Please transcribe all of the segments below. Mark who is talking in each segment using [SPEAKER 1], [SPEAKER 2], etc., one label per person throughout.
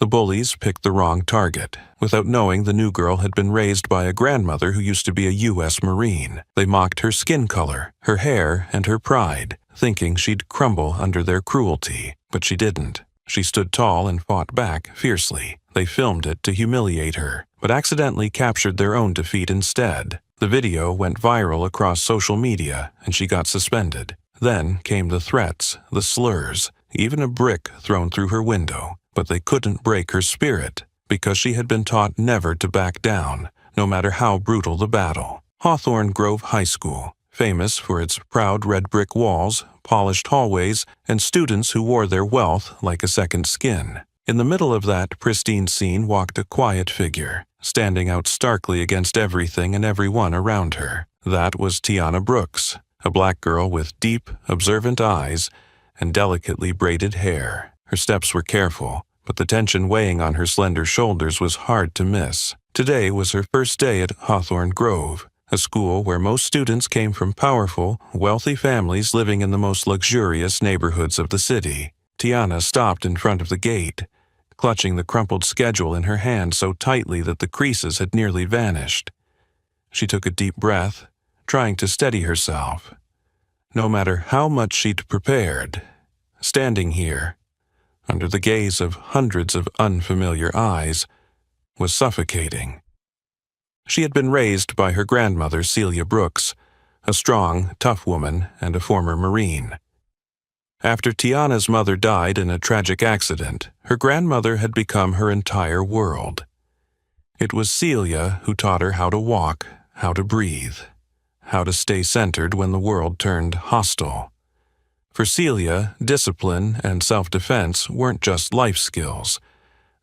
[SPEAKER 1] The bullies picked the wrong target. Without knowing, the new girl had been raised by a grandmother who used to be a U.S. Marine. They mocked her skin color, her hair, and her pride, thinking she'd crumble under their cruelty. But she didn't. She stood tall and fought back fiercely. They filmed it to humiliate her, but accidentally captured their own defeat instead. The video went viral across social media, and she got suspended. Then came the threats, the slurs, even a brick thrown through her window. But they couldn't break her spirit, because she had been taught never to back down, no matter how brutal the battle. Hawthorne Grove High School, famous for its proud red brick walls, polished hallways, and students who wore their wealth like a second skin. In the middle of that pristine scene walked a quiet figure, standing out starkly against everything and everyone around her. That was Tiana Brooks, a black girl with deep, observant eyes and delicately braided hair. Her steps were careful, but the tension weighing on her slender shoulders was hard to miss. Today was her first day at Hawthorne Grove, a school where most students came from powerful, wealthy families living in the most luxurious neighborhoods of the city. Tiana stopped in front of the gate, clutching the crumpled schedule in her hand so tightly that the creases had nearly vanished. She took a deep breath, trying to steady herself. No matter how much she'd prepared, standing here, under the gaze of hundreds of unfamiliar eyes, was suffocating. She had been raised by her grandmother, Celia Brooks, a strong, tough woman and a former Marine. After Tiana's mother died in a tragic accident, her grandmother had become her entire world. It was Celia who taught her how to walk, how to breathe, how to stay centered when the world turned hostile. For Celia, discipline and self-defense weren't just life skills.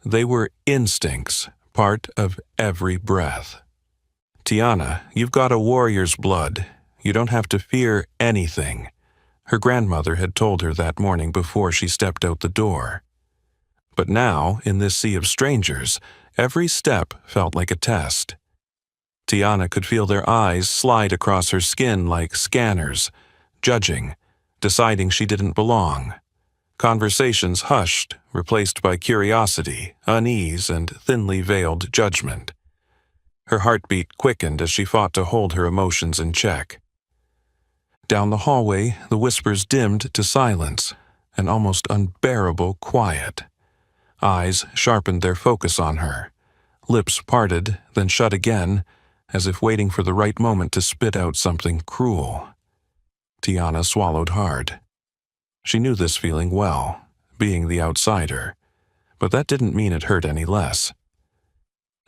[SPEAKER 1] They were instincts, part of every breath. Tiana, you've got a warrior's blood. You don't have to fear anything. Her grandmother had told her that morning before she stepped out the door. But now, in this sea of strangers, every step felt like a test. Tiana could feel their eyes slide across her skin like scanners, judging, deciding she didn't belong. Conversations hushed, replaced by curiosity, unease, and thinly veiled judgment. Her heartbeat quickened as she fought to hold her emotions in check. Down the hallway, the whispers dimmed to silence, an almost unbearable quiet. Eyes sharpened their focus on her. Lips parted, then shut again, as if waiting for the right moment to spit out something cruel. Tiana swallowed hard. She knew this feeling well, being the outsider, but that didn't mean it hurt any less.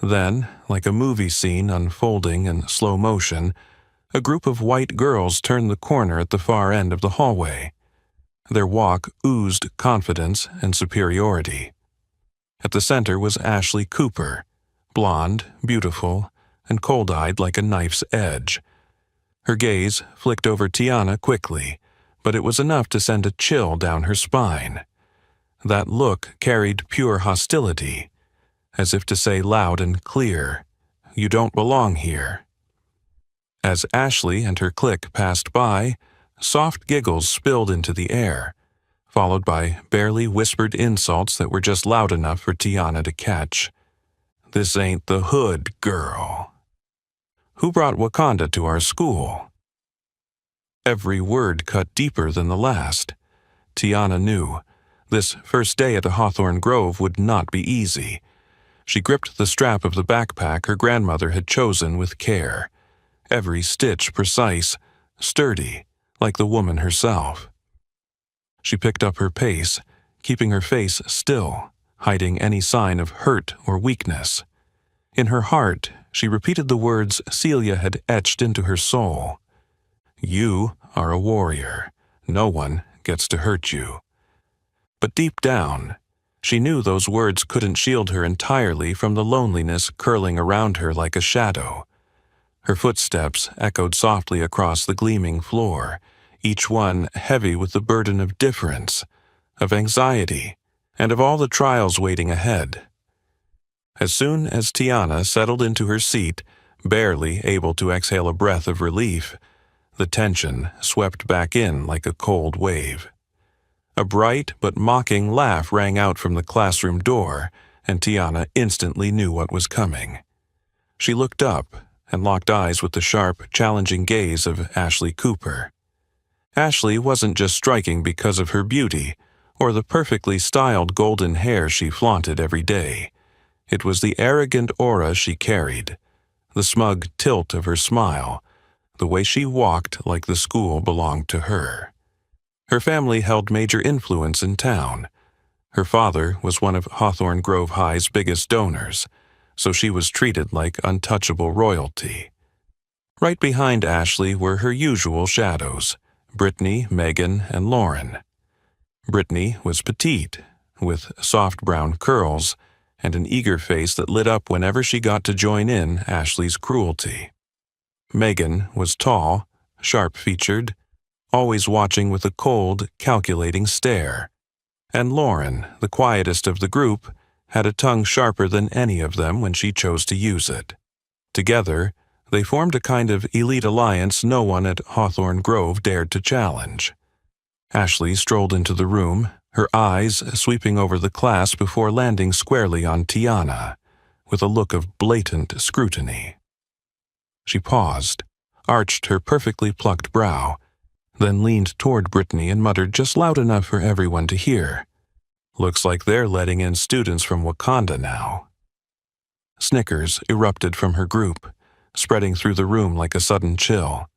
[SPEAKER 1] Then, like a movie scene unfolding in slow motion, a group of white girls turned the corner at the far end of the hallway. Their walk oozed confidence and superiority. At the center was Ashley Cooper, blonde, beautiful, and cold-eyed like a knife's edge. Her gaze flicked over Tiana quickly, but it was enough to send a chill down her spine. That look carried pure hostility, as if to say loud and clear, "You don't belong here." As Ashley and her clique passed by, soft giggles spilled into the air, followed by barely whispered insults that were just loud enough for Tiana to catch. "This ain't the hood, girl. Who brought Wakanda to our school?" Every word cut deeper than the last. Tiana knew. This first day at the Hawthorne Grove would not be easy. She gripped the strap of the backpack her grandmother had chosen with care. Every stitch precise, sturdy, like the woman herself. She picked up her pace, keeping her face still, hiding any sign of hurt or weakness. In her heart, she repeated the words Celia had etched into her soul. "You are a warrior. No one gets to hurt you." But deep down, she knew those words couldn't shield her entirely from the loneliness curling around her like a shadow. Her footsteps echoed softly across the gleaming floor, each one heavy with the burden of difference, of anxiety, and of all the trials waiting ahead. As soon as Tiana settled into her seat, barely able to exhale a breath of relief, the tension swept back in like a cold wave. A bright but mocking laugh rang out from the classroom door, and Tiana instantly knew what was coming. She looked up and locked eyes with the sharp, challenging gaze of Ashley Cooper. Ashley wasn't just striking because of her beauty or the perfectly styled golden hair she flaunted every day. It was the arrogant aura she carried, the smug tilt of her smile, the way she walked like the school belonged to her. Her family held major influence in town. Her father was one of Hawthorne Grove High's biggest donors, so she was treated like untouchable royalty. Right behind Ashley were her usual shadows, Brittany, Megan, and Lauren. Brittany was petite, with soft brown curls and an eager face that lit up whenever she got to join in Ashley's cruelty. Megan was tall, sharp-featured, always watching with a cold, calculating stare. And Lauren, the quietest of the group, had a tongue sharper than any of them when she chose to use it. Together, they formed a kind of elite alliance no one at Hawthorne Grove dared to challenge. Ashley strolled into the room, her eyes sweeping over the class before landing squarely on Tiana, with a look of blatant scrutiny. She paused, arched her perfectly plucked brow, then leaned toward Brittany and muttered just loud enough for everyone to hear, "Looks like they're letting in students from Wakanda now." Snickers erupted from her group, spreading through the room like a sudden chill.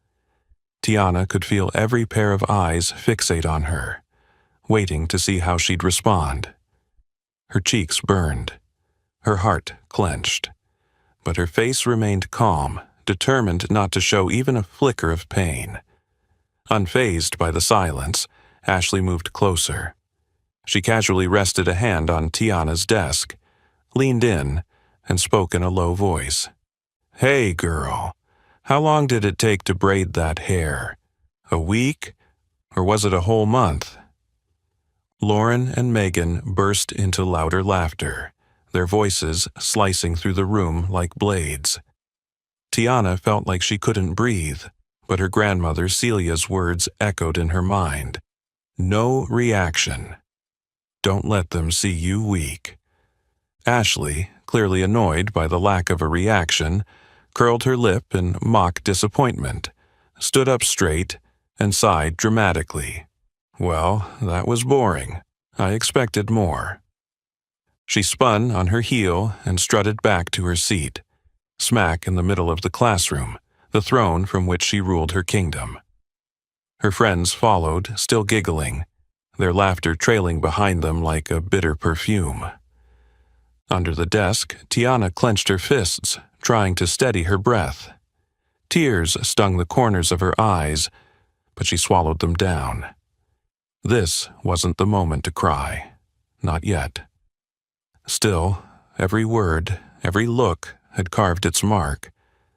[SPEAKER 1] Tiana could feel every pair of eyes fixate on her, waiting to see how she'd respond. Her cheeks burned, her heart clenched, but her face remained calm, determined not to show even a flicker of pain. Unfazed by the silence, Ashley moved closer. She casually rested a hand on Tiana's desk, leaned in, and spoke in a low voice. "Hey, girl, how long did it take to braid that hair? A week? Or was it a whole month?" Lauren and Megan burst into louder laughter, their voices slicing through the room like blades. Tiana felt like she couldn't breathe, but her grandmother Celia's words echoed in her mind. No reaction. Don't let them see you weak. Ashley, clearly annoyed by the lack of a reaction, curled her lip in mock disappointment, stood up straight, and sighed dramatically. Well, that was boring. I expected more. She spun on her heel and strutted back to her seat, smack in the middle of the classroom, the throne from which she ruled her kingdom. Her friends followed, still giggling, their laughter trailing behind them like a bitter perfume. Under the desk, Tiana clenched her fists, trying to steady her breath. Tears stung the corners of her eyes, but she swallowed them down. This wasn't the moment to cry. Not yet. Still, every word, every look had carved its mark,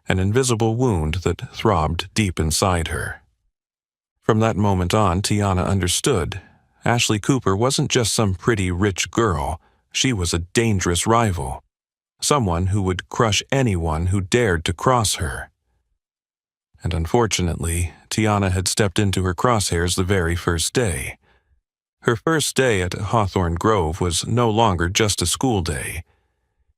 [SPEAKER 1] an invisible wound that throbbed deep inside her. From that moment on, Tiana understood. Ashley Cooper wasn't just some pretty, rich girl. She was a dangerous rival. Someone who would crush anyone who dared to cross her. And unfortunately, Tiana had stepped into her crosshairs the very first day. Her first day at Hawthorne Grove was no longer just a school day.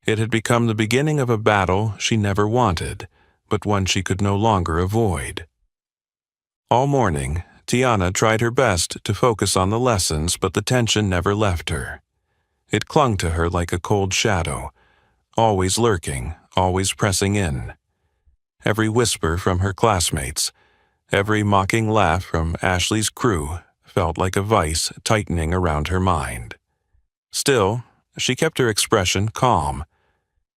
[SPEAKER 1] It had become the beginning of a battle she never wanted, but one she could no longer avoid. All morning, Tiana tried her best to focus on the lessons, but the tension never left her. It clung to her like a cold shadow, always lurking, always pressing in. Every whisper from her classmates, every mocking laugh from Ashley's crew felt like a vice tightening around her mind. Still, she kept her expression calm,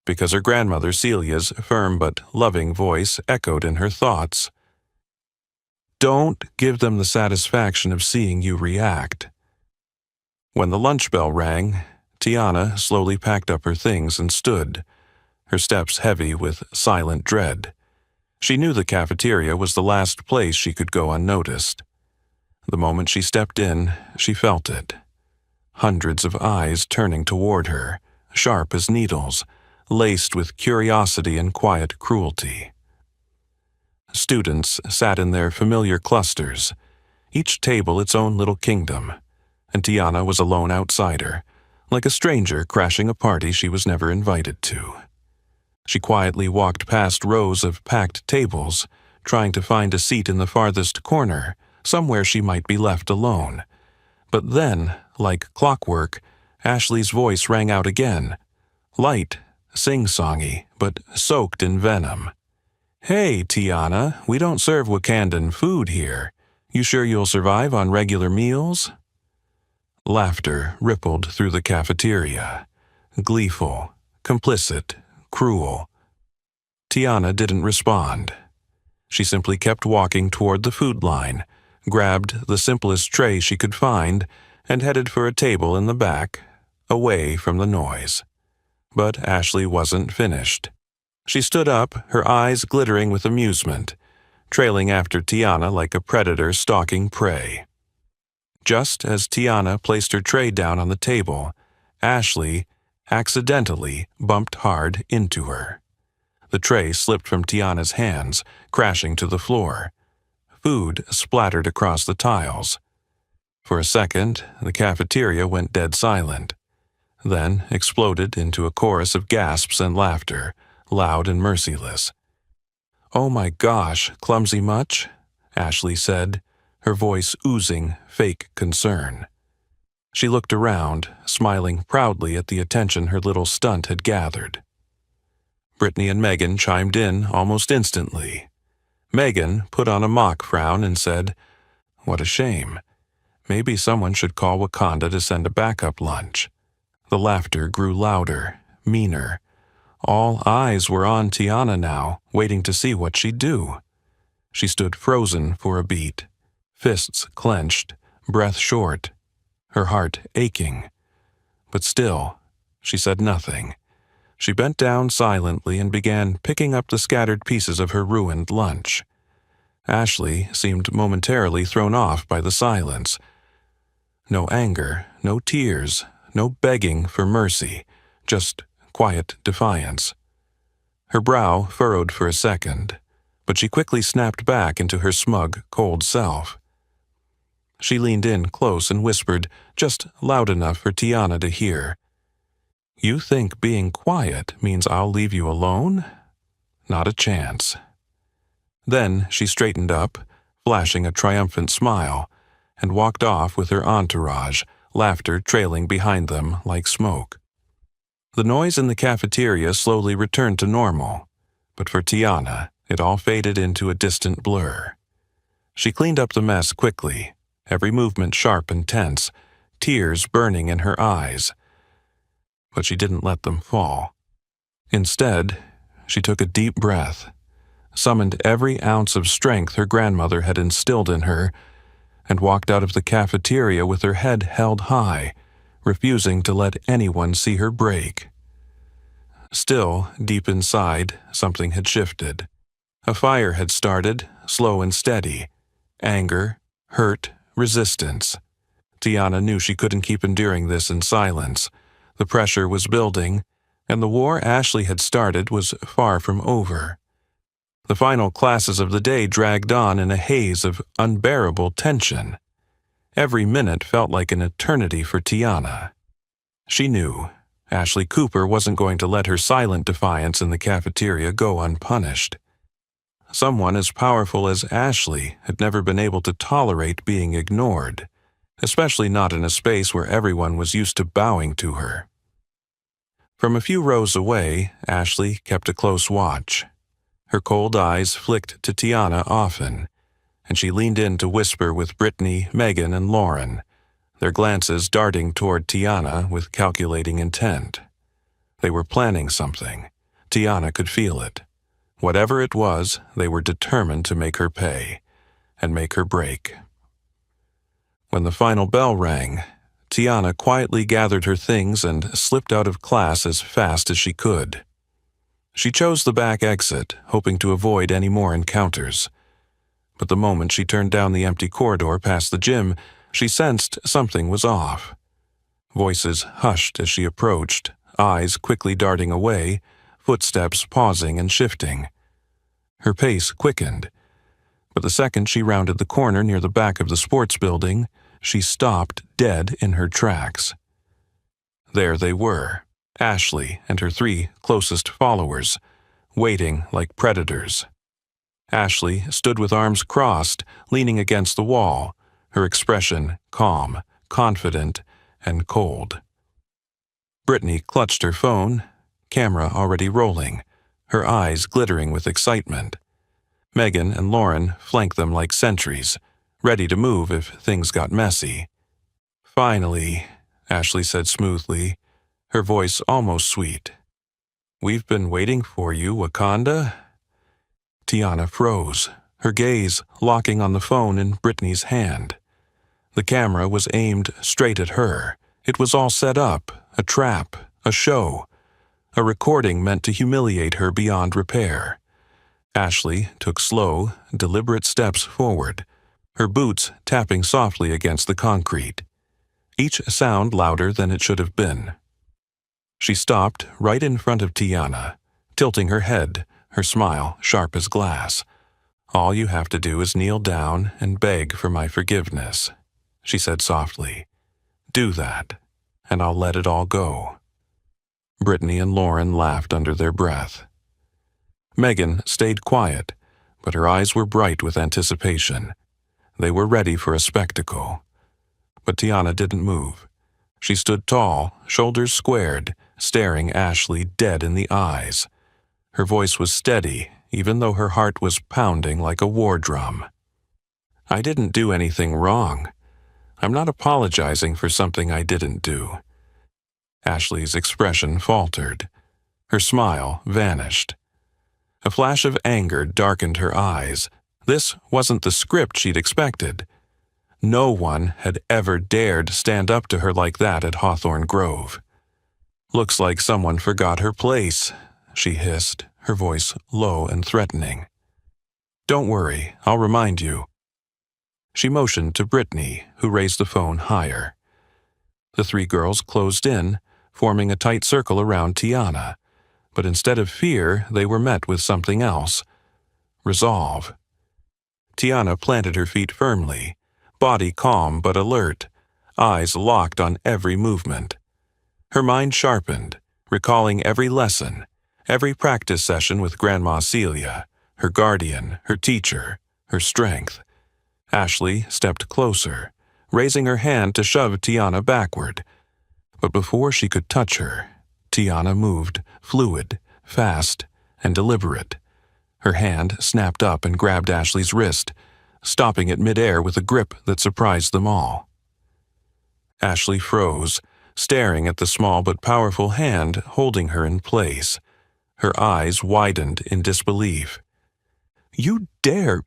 [SPEAKER 1] because her grandmother Celia's firm but loving voice echoed in her thoughts. Don't give them the satisfaction of seeing you react. When the lunch bell rang, Tiana slowly packed up her things and stood, her steps heavy with silent dread. She knew the cafeteria was the last place she could go unnoticed. The moment she stepped in, she felt it. Hundreds of eyes turning toward her, sharp as needles, laced with curiosity and quiet cruelty. Students sat in their familiar clusters, each table its own little kingdom, and Tiana was a lone outsider, like a stranger crashing a party she was never invited to. She quietly walked past rows of packed tables, trying to find a seat in the farthest corner, somewhere she might be left alone. But then, like clockwork, Ashley's voice rang out again, light, sing-songy, but soaked in venom. "Hey, Tiana, we don't serve Wakandan food here. You sure you'll survive on regular meals?" Laughter rippled through the cafeteria. Gleeful, complicit, cruel. Tiana didn't respond. She simply kept walking toward the food line, grabbed the simplest tray she could find, and headed for a table in the back, away from the noise. But Ashley wasn't finished. She stood up, her eyes glittering with amusement, trailing after Tiana like a predator stalking prey. Just as Tiana placed her tray down on the table, Ashley accidentally bumped hard into her. The tray slipped from Tiana's hands, crashing to the floor. Food splattered across the tiles. For a second, the cafeteria went dead silent, then exploded into a chorus of gasps and laughter, loud and merciless. "Oh my gosh, clumsy much?" Ashley said, her voice oozing fake concern. She looked around, smiling proudly at the attention her little stunt had gathered. Brittany and Megan chimed in almost instantly. Megan put on a mock frown and said, "What a shame. Maybe someone should call Wakanda to send a backup lunch." The laughter grew louder, meaner. All eyes were on Tiana now, waiting to see what she'd do. She stood frozen for a beat, fists clenched, breath short, her heart aching. But still, she said nothing. She bent down silently and began picking up the scattered pieces of her ruined lunch. Ashley seemed momentarily thrown off by the silence. No anger, no tears, no begging for mercy, just quiet defiance. Her brow furrowed for a second, but she quickly snapped back into her smug, cold self. She leaned in close and whispered, just loud enough for Tiana to hear, "You think being quiet means I'll leave you alone? Not a chance." Then she straightened up, flashing a triumphant smile, and walked off with her entourage, laughter trailing behind them like smoke. The noise in the cafeteria slowly returned to normal, but for Tiana, it all faded into a distant blur. She cleaned up the mess quickly, every movement sharp and tense, tears burning in her eyes. But she didn't let them fall. Instead, she took a deep breath, summoned every ounce of strength her grandmother had instilled in her, and walked out of the cafeteria with her head held high, refusing to let anyone see her break. Still, deep inside, something had shifted. A fire had started, slow and steady. Anger, hurt, resistance. Tiana knew she couldn't keep enduring this in silence. The pressure was building, and the war Ashley had started was far from over. The final classes of the day dragged on in a haze of unbearable tension. Every minute felt like an eternity for Tiana. She knew Ashley Cooper wasn't going to let her silent defiance in the cafeteria go unpunished. Someone as powerful as Ashley had never been able to tolerate being ignored, especially not in a space where everyone was used to bowing to her. From a few rows away, Ashley kept a close watch. Her cold eyes flicked to Tiana often, and she leaned in to whisper with Brittany, Megan, and Lauren, their glances darting toward Tiana with calculating intent. They were planning something. Tiana could feel it. Whatever it was, they were determined to make her pay, and make her break. When the final bell rang, Tiana quietly gathered her things and slipped out of class as fast as she could. She chose the back exit, hoping to avoid any more encounters. But the moment she turned down the empty corridor past the gym, she sensed something was off. Voices hushed as she approached, eyes quickly darting away, footsteps pausing and shifting. Her pace quickened, but the second she rounded the corner near the back of the sports building, she stopped dead in her tracks. There they were, Ashley and her 3 closest followers, waiting like predators. Ashley stood with arms crossed, leaning against the wall, her expression calm, confident, and cold. Brittany clutched her phone, camera already rolling, her eyes glittering with excitement. Megan and Lauren flanked them like sentries, ready to move if things got messy. "Finally," Ashley said smoothly, her voice almost sweet. "We've been waiting for you, Wakanda." Tiana froze, her gaze locking on the phone in Brittany's hand. The camera was aimed straight at her. It was all set up, a trap, a show, a recording meant to humiliate her beyond repair. Ashley took slow, deliberate steps forward, her boots tapping softly against the concrete, each sound louder than it should have been. She stopped right in front of Tiana, tilting her head, her smile sharp as glass. "All you have to do is kneel down and beg for my forgiveness," she said softly. "Do that, and I'll let it all go." Brittany and Lauren laughed under their breath. Megan stayed quiet, but her eyes were bright with anticipation. They were ready for a spectacle. But Tiana didn't move. She stood tall, shoulders squared, staring Ashley dead in the eyes. Her voice was steady, even though her heart was pounding like a war drum. "I didn't do anything wrong. I'm not apologizing for something I didn't do." Ashley's expression faltered. Her smile vanished. A flash of anger darkened her eyes. This wasn't the script she'd expected. No one had ever dared stand up to her like that at Hawthorne Grove. "Looks like someone forgot her place," she hissed, her voice low and threatening. "Don't worry, I'll remind you." She motioned to Brittany, who raised the phone higher. The 3 girls closed in, forming a tight circle around Tiana, but instead of fear, they were met with something else: resolve. Tiana planted her feet firmly, body calm but alert, eyes locked on every movement. Her mind sharpened, recalling every lesson, every practice session with Grandma Celia, her guardian, her teacher, her strength. Ashley stepped closer, raising her hand to shove Tiana backward. But before she could touch her, Tiana moved, fluid, fast, and deliberate. Her hand snapped up and grabbed Ashley's wrist, stopping it midair with a grip that surprised them all. Ashley froze, staring at the small but powerful hand holding her in place. Her eyes widened in disbelief. "You dare—"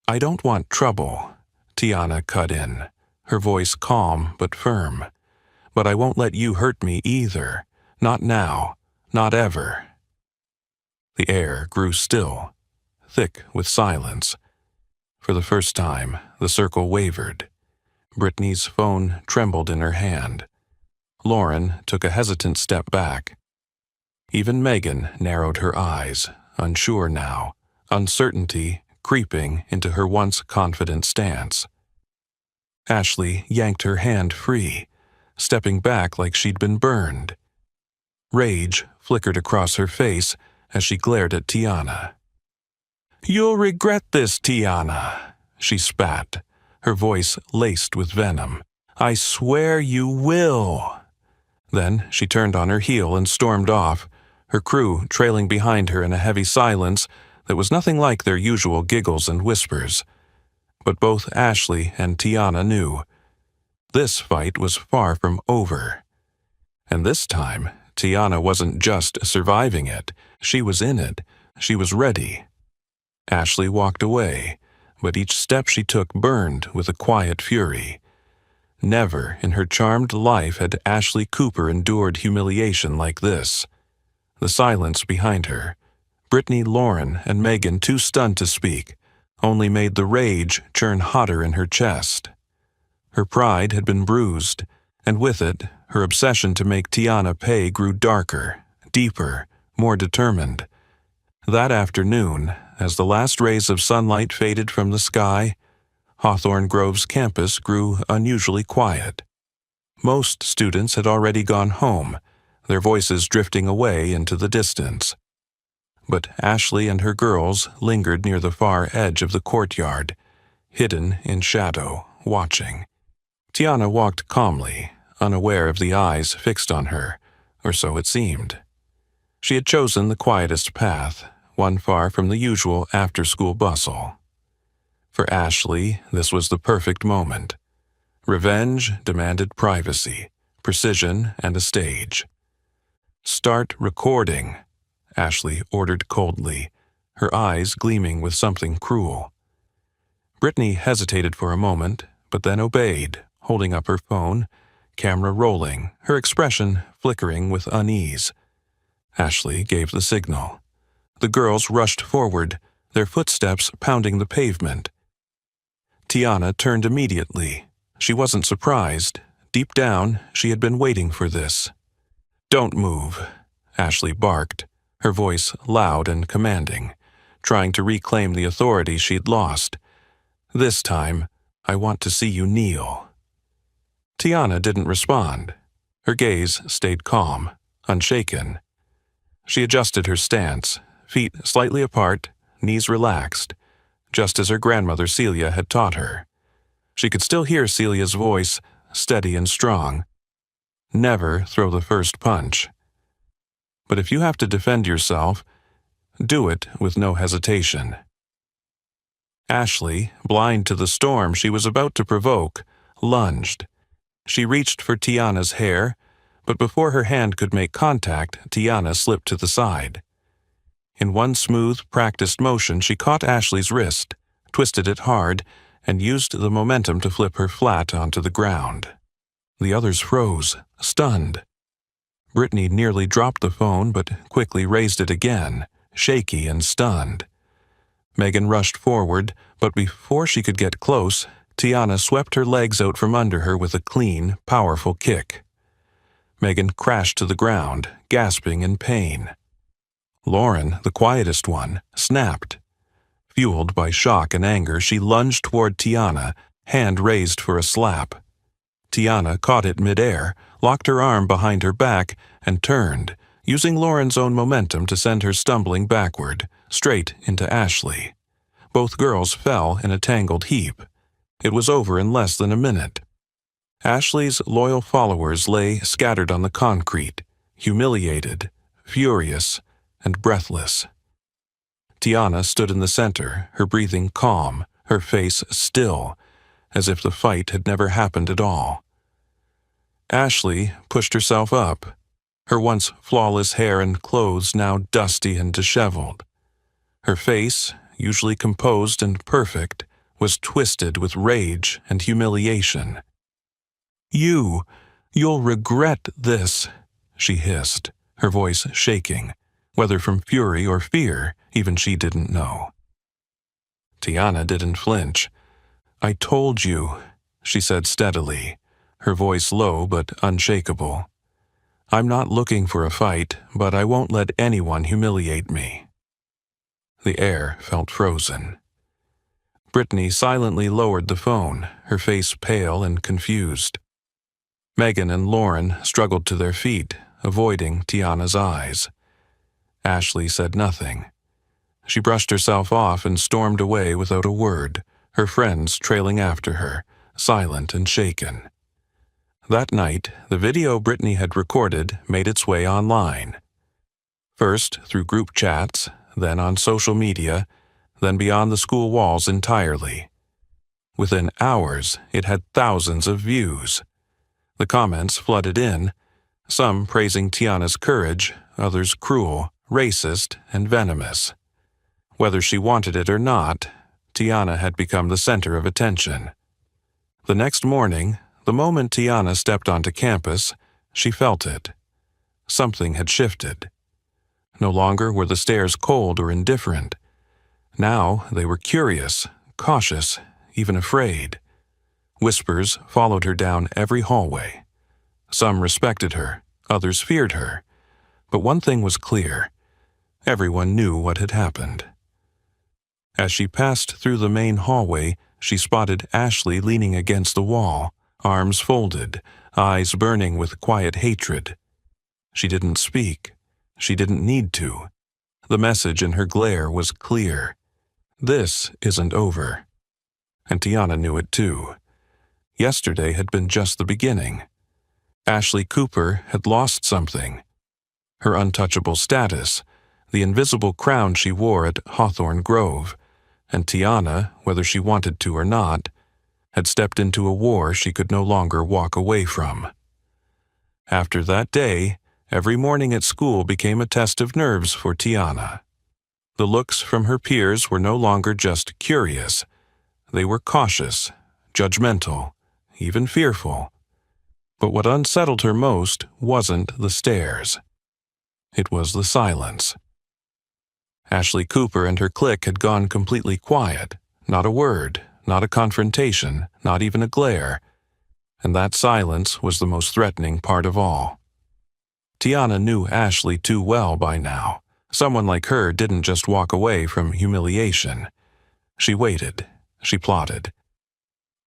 [SPEAKER 1] "I don't want trouble," Tiana cut in, her voice calm but firm. "But I won't let you hurt me either. Not now. Not ever." The air grew still, thick with silence. For the first time, the circle wavered. Brittany's phone trembled in her hand. Lauren took a hesitant step back. Even Megan narrowed her eyes, unsure now, uncertainty creeping into her once confident stance. Ashley yanked her hand free, stepping back like she'd been burned. Rage flickered across her face as she glared at Tiana. "You'll regret this, Tiana," she spat, her voice laced with venom. "I swear you will." Then she turned on her heel and stormed off, her crew trailing behind her in a heavy silence that was nothing like their usual giggles and whispers. But both Ashley and Tiana knew this fight was far from over. And this time, Tiana wasn't just surviving it, she was in it, she was ready. Ashley walked away, but each step she took burned with a quiet fury. Never in her charmed life had Ashley Cooper endured humiliation like this. The silence behind her, Brittany, Lauren, and Megan too stunned to speak, only made the rage churn hotter in her chest. Her pride had been bruised, and with it, her obsession to make Tiana pay grew darker, deeper, more determined. That afternoon, as the last rays of sunlight faded from the sky, Hawthorne Grove's campus grew unusually quiet. Most students had already gone home, their voices drifting away into the distance. But Ashley and her girls lingered near the far edge of the courtyard, hidden in shadow, watching. Tiana walked calmly, unaware of the eyes fixed on her, or so it seemed. She had chosen the quietest path, one far from the usual after-school bustle. For Ashley, this was the perfect moment. Revenge demanded privacy, precision, and a stage. "Start recording," Ashley ordered coldly, her eyes gleaming with something cruel. Brittany hesitated for a moment, but then obeyed, holding up her phone, camera rolling, her expression flickering with unease. Ashley gave the signal. The girls rushed forward, their footsteps pounding the pavement. Tiana turned immediately. She wasn't surprised. Deep down, she had been waiting for this. "Don't move," Ashley barked, her voice loud and commanding, trying to reclaim the authority she'd lost. "This time, I want to see you kneel." Tiana didn't respond. Her gaze stayed calm, unshaken. She adjusted her stance, feet slightly apart, knees relaxed, just as her grandmother Celia had taught her. She could still hear Celia's voice, steady and strong. "Never throw the first punch. But if you have to defend yourself, do it with no hesitation." Ashley, blind to the storm she was about to provoke, lunged. She reached for Tiana's hair, but before her hand could make contact, Tiana slipped to the side. In one smooth, practiced motion, she caught Ashley's wrist, twisted it hard, and used the momentum to flip her flat onto the ground. The others froze, stunned. Brittany nearly dropped the phone, but quickly raised it again, shaky and stunned. Megan rushed forward, but before she could get close, Tiana swept her legs out from under her with a clean, powerful kick. Megan crashed to the ground, gasping in pain. Lauren, the quietest one, snapped. Fueled by shock and anger, she lunged toward Tiana, hand raised for a slap. Tiana caught it midair, locked her arm behind her back, and turned, using Lauren's own momentum to send her stumbling backward, straight into Ashley. Both girls fell in a tangled heap. It was over in less than a minute. Ashley's loyal followers lay scattered on the concrete, humiliated, furious, and breathless. Tiana stood in the center, her breathing calm, her face still, as if the fight had never happened at all. Ashley pushed herself up, her once flawless hair and clothes now dusty and disheveled. Her face, usually composed and perfect, was twisted with rage and humiliation. You'll regret this," she hissed, her voice shaking, whether from fury or fear, even she didn't know. Tiana didn't flinch. "I told you," she said steadily, her voice low but unshakable. "I'm not looking for a fight, but I won't let anyone humiliate me." The air felt frozen. Brittany silently lowered the phone, her face pale and confused. Megan and Lauren struggled to their feet, avoiding Tiana's eyes. Ashley said nothing. She brushed herself off and stormed away without a word, her friends trailing after her, silent and shaken. That night, the video Brittany had recorded made its way online. First through group chats, then on social media, then beyond the school walls entirely. Within hours, it had thousands of views. The comments flooded in, some praising Tiana's courage, others cruel, racist, and venomous. Whether she wanted it or not, Tiana had become the center of attention. The next morning, the moment Tiana stepped onto campus, she felt it. Something had shifted. No longer were the stares cold or indifferent. Now they were curious, cautious, even afraid. Whispers followed her down every hallway. Some respected her, others feared her. But one thing was clear. Everyone knew what had happened. As she passed through the main hallway, she spotted Ashley leaning against the wall, arms folded, eyes burning with quiet hatred. She didn't speak. She didn't need to. The message in her glare was clear. This isn't over. And Tiana knew it too. Yesterday had been just the beginning. Ashley Cooper had lost something. Her untouchable status, the invisible crown she wore at Hawthorne Grove, and Tiana, whether she wanted to or not, had stepped into a war she could no longer walk away from. After that day, every morning at school became a test of nerves for Tiana. The looks from her peers were no longer just curious. They were cautious, judgmental, even fearful. But what unsettled her most wasn't the stares. It was the silence. Ashley Cooper and her clique had gone completely quiet. Not a word, not a confrontation, not even a glare. And that silence was the most threatening part of all. Tiana knew Ashley too well by now. Someone like her didn't just walk away from humiliation. She waited. She plotted.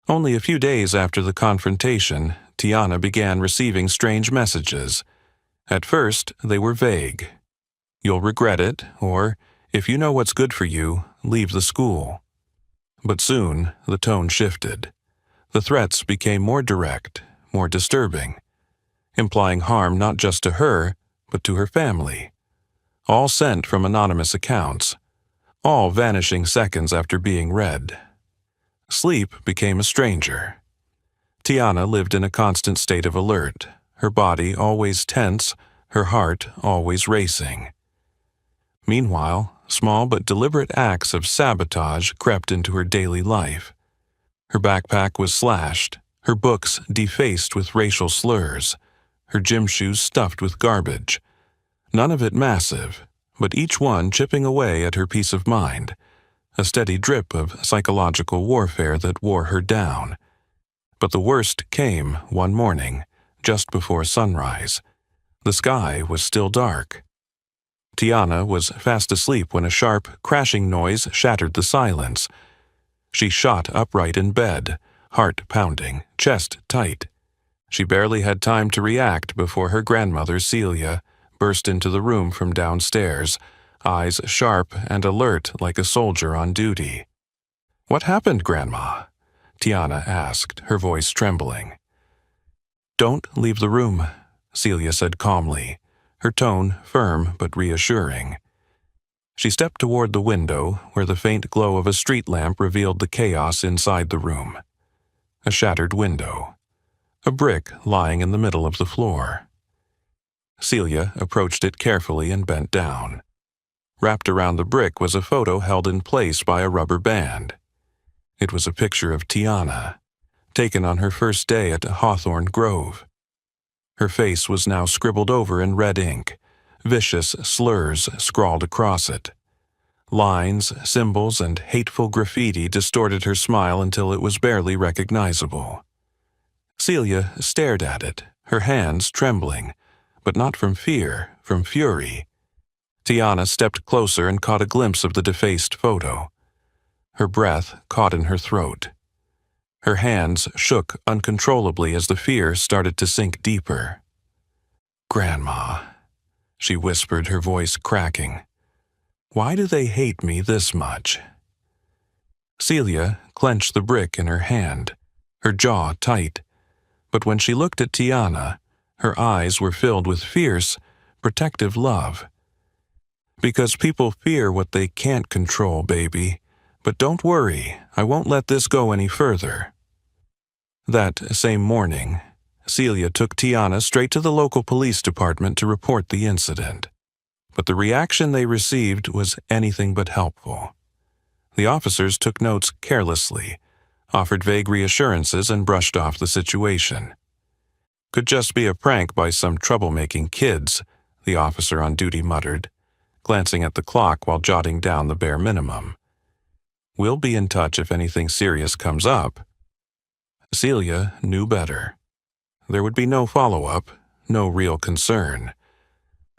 [SPEAKER 1] Only a few days after the confrontation, Tiana began receiving strange messages. At first, they were vague. "You'll regret it," or, "If you know what's good for you, leave the school." But soon, the tone shifted. The threats became more direct, more disturbing, implying harm not just to her, but to her family. All sent from anonymous accounts, all vanishing seconds after being read. Sleep became a stranger. Tiana lived in a constant state of alert, her body always tense, her heart always racing. Meanwhile, small but deliberate acts of sabotage crept into her daily life. Her backpack was slashed, her books defaced with racial slurs, her gym shoes stuffed with garbage. None of it massive, but each one chipping away at her peace of mind, a steady drip of psychological warfare that wore her down. But the worst came one morning, just before sunrise. The sky was still dark. Tiana was fast asleep when a sharp, crashing noise shattered the silence. She shot upright in bed, heart pounding, chest tight. She barely had time to react before her grandmother, Celia, burst into the room from downstairs, eyes sharp and alert like a soldier on duty. "What happened, Grandma?" Tiana asked, her voice trembling. "Don't leave the room," Celia said calmly, her tone firm but reassuring. She stepped toward the window, where the faint glow of a street lamp revealed the chaos inside the room. A shattered window. A brick lying in the middle of the floor. Celia approached it carefully and bent down. Wrapped around the brick was a photo held in place by a rubber band. It was a picture of Tiana, taken on her first day at Hawthorne Grove. Her face was now scribbled over in red ink, vicious slurs scrawled across it. Lines, symbols, and hateful graffiti distorted her smile until it was barely recognizable. Celia stared at it, her hands trembling, but not from fear, from fury. Tiana stepped closer and caught a glimpse of the defaced photo. Her breath caught in her throat. Her hands shook uncontrollably as the fear started to sink deeper. "Grandma," she whispered, her voice cracking. "Why do they hate me this much?" Celia clenched the brick in her hand, her jaw tight. But when she looked at Tiana, her eyes were filled with fierce, protective love. "Because people fear what they can't control, baby. But don't worry, I won't let this go any further." That same morning, Celia took Tiana straight to the local police department to report the incident. But the reaction they received was anything but helpful. The officers took notes carelessly, offered vague reassurances, and brushed off the situation. "Could just be a prank by some troublemaking kids," the officer on duty muttered, glancing at the clock while jotting down the bare minimum. "We'll be in touch if anything serious comes up." Celia knew better. There would be no follow-up, no real concern.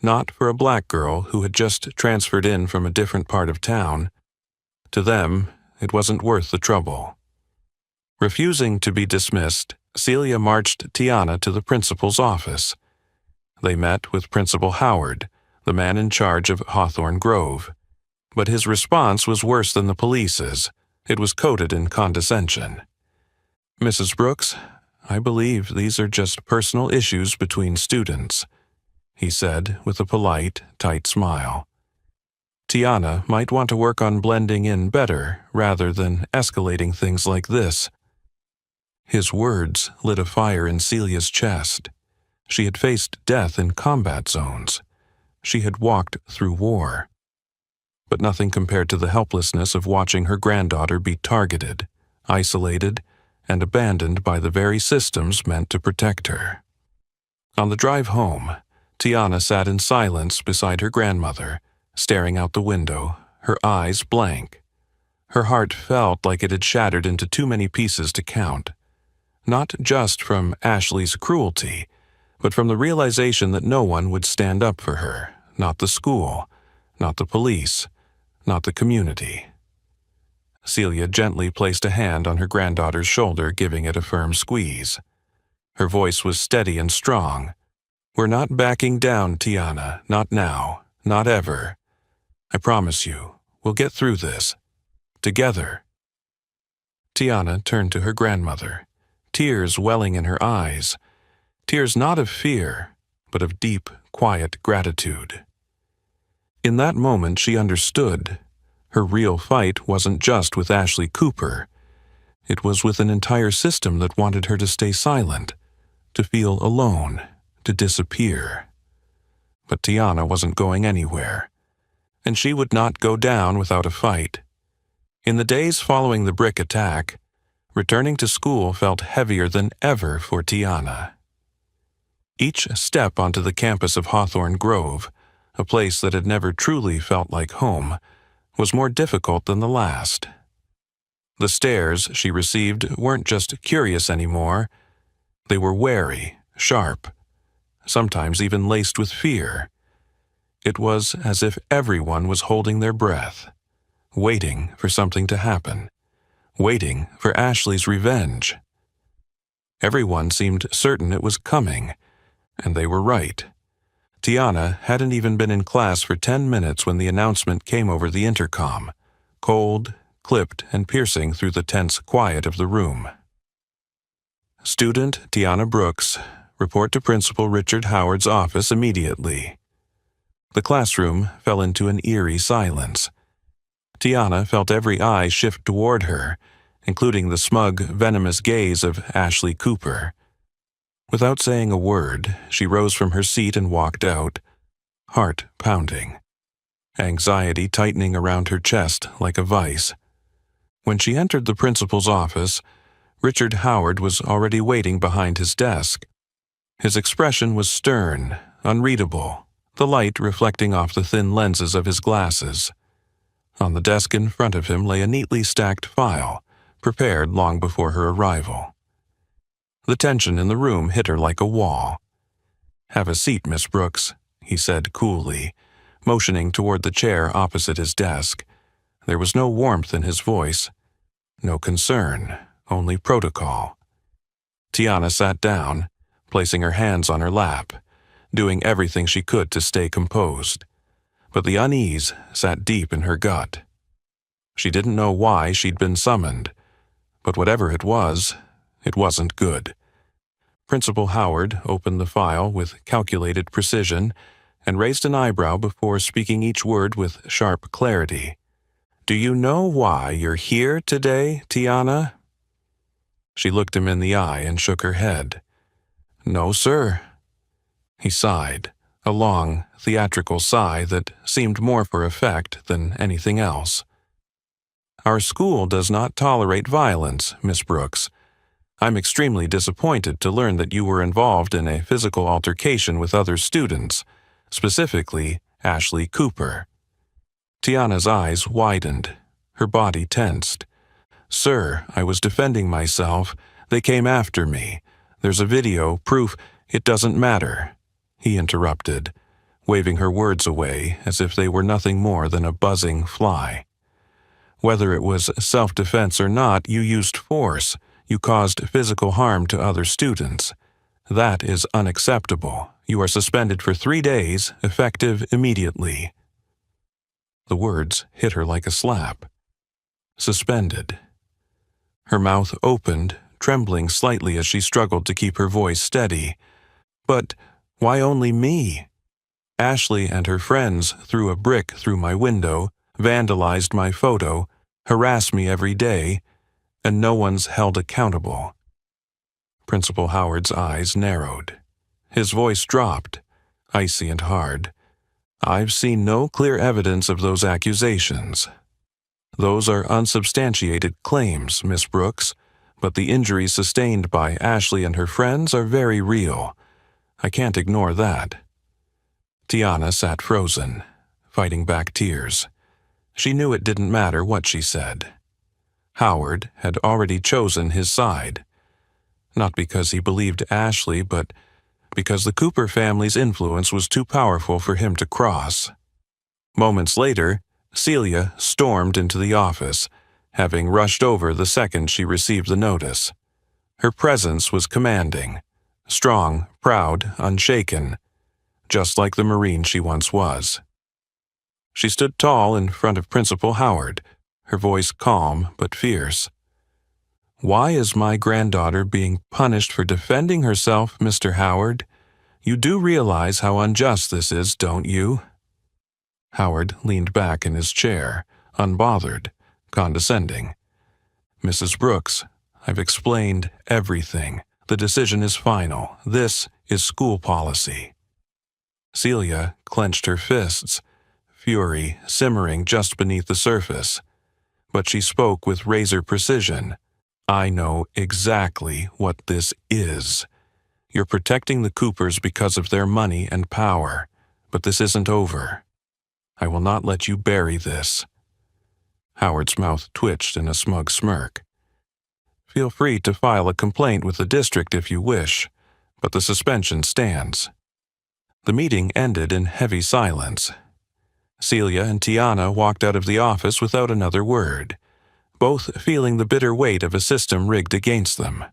[SPEAKER 1] Not for a black girl who had just transferred in from a different part of town. To them, it wasn't worth the trouble. Refusing to be dismissed, Celia marched Tiana to the principal's office. They met with Principal Howard, the man in charge of Hawthorne Grove. But his response was worse than the police's. It was coated in condescension. "Mrs. Brooks, I believe these are just personal issues between students," he said with a polite, tight smile. "Tiana might want to work on blending in better rather than escalating things like this." His words lit a fire in Celia's chest. She had faced death in combat zones. She had walked through war. But nothing compared to the helplessness of watching her granddaughter be targeted, isolated, and abandoned by the very systems meant to protect her. On the drive home, Tiana sat in silence beside her grandmother, staring out the window, her eyes blank. Her heart felt like it had shattered into too many pieces to count. Not just from Ashley's cruelty, but from the realization that no one would stand up for her, not the school, not the police, not the community. Celia gently placed a hand on her granddaughter's shoulder, giving it a firm squeeze. Her voice was steady and strong. "We're not backing down, Tiana, not now, not ever. I promise you, we'll get through this. Together." Tiana turned to her grandmother, tears welling in her eyes. Tears not of fear, but of deep, quiet gratitude. In that moment she understood. Her real fight wasn't just with Ashley Cooper. It was with an entire system that wanted her to stay silent, to feel alone, to disappear. But Tiana wasn't going anywhere, and she would not go down without a fight. In the days following the brick attack, returning to school felt heavier than ever for Tiana. Each step onto the campus of Hawthorne Grove, a place that had never truly felt like home, was more difficult than the last. The stares she received weren't just curious anymore. They were wary, sharp, sometimes even laced with fear. It was as if everyone was holding their breath, waiting for something to happen, waiting for Ashley's revenge. Everyone seemed certain it was coming, and they were right. Tiana hadn't even been in class for 10 minutes when the announcement came over the intercom, cold, clipped, and piercing through the tense quiet of the room. "Student Tiana Brooks, report to Principal Richard Howard's office immediately." The classroom fell into an eerie silence. Tiana felt every eye shift toward her, including the smug, venomous gaze of Ashley Cooper. Without saying a word, she rose from her seat and walked out, heart pounding, anxiety tightening around her chest like a vice. When she entered the principal's office, Richard Howard was already waiting behind his desk. His expression was stern, unreadable, the light reflecting off the thin lenses of his glasses. On the desk in front of him lay a neatly stacked file, prepared long before her arrival. The tension in the room hit her like a wall. "Have a seat, Miss Brooks," he said coolly, motioning toward the chair opposite his desk. There was no warmth in his voice, no concern, only protocol. Tiana sat down, placing her hands on her lap, doing everything she could to stay composed. But the unease sat deep in her gut. She didn't know why she'd been summoned, but whatever it wasn't good. Principal Howard opened the file with calculated precision and raised an eyebrow before speaking each word with sharp clarity. "Do you know why you're here today, Tiana?" She looked him in the eye and shook her head. "No, sir." He sighed, a long, theatrical sigh that seemed more for effect than anything else. "Our school does not tolerate violence, Miss Brooks. I'm extremely disappointed to learn that you were involved in a physical altercation with other students, specifically Ashley Cooper." Tiana's eyes widened, her body tensed. "Sir, I was defending myself. They came after me. There's a video, proof. It doesn't matter," he interrupted, waving her words away as if they were nothing more than a buzzing fly. "Whether it was self-defense or not, you used force. You caused physical harm to other students. That is unacceptable. You are suspended for 3 days, effective immediately." The words hit her like a slap. Suspended. Her mouth opened, trembling slightly as she struggled to keep her voice steady. "But why only me? Ashley and her friends threw a brick through my window, vandalized my photo, harass me every day, and no one's held accountable." Principal Howard's eyes narrowed. His voice dropped, icy and hard. "I've seen no clear evidence of those accusations. Those are unsubstantiated claims, Miss Brooks, but the injuries sustained by Ashley and her friends are very real. I can't ignore that." Tiana sat frozen, fighting back tears. She knew it didn't matter what she said. Howard had already chosen his side. Not because he believed Ashley, but because the Cooper family's influence was too powerful for him to cross. Moments later, Celia stormed into the office, having rushed over the second she received the notice. Her presence was commanding, strong, proud, unshaken, just like the Marine she once was. She stood tall in front of Principal Howard, her voice calm but fierce. "Why is my granddaughter being punished for defending herself, Mr. Howard? You do realize how unjust this is, don't you?" Howard leaned back in his chair, unbothered, condescending. "Mrs. Brooks, I've explained everything. The decision is final. This is school policy." Celia clenched her fists, fury simmering just beneath the surface. But she spoke with razor precision. "I know exactly what this is. You're protecting the Coopers because of their money and power, but this isn't over. I will not let you bury this." Howard's mouth twitched in a smug smirk. "Feel free to file a complaint with the district if you wish, but the suspension stands." The meeting ended in heavy silence. Celia and Tiana walked out of the office without another word, both feeling the bitter weight of a system rigged against them.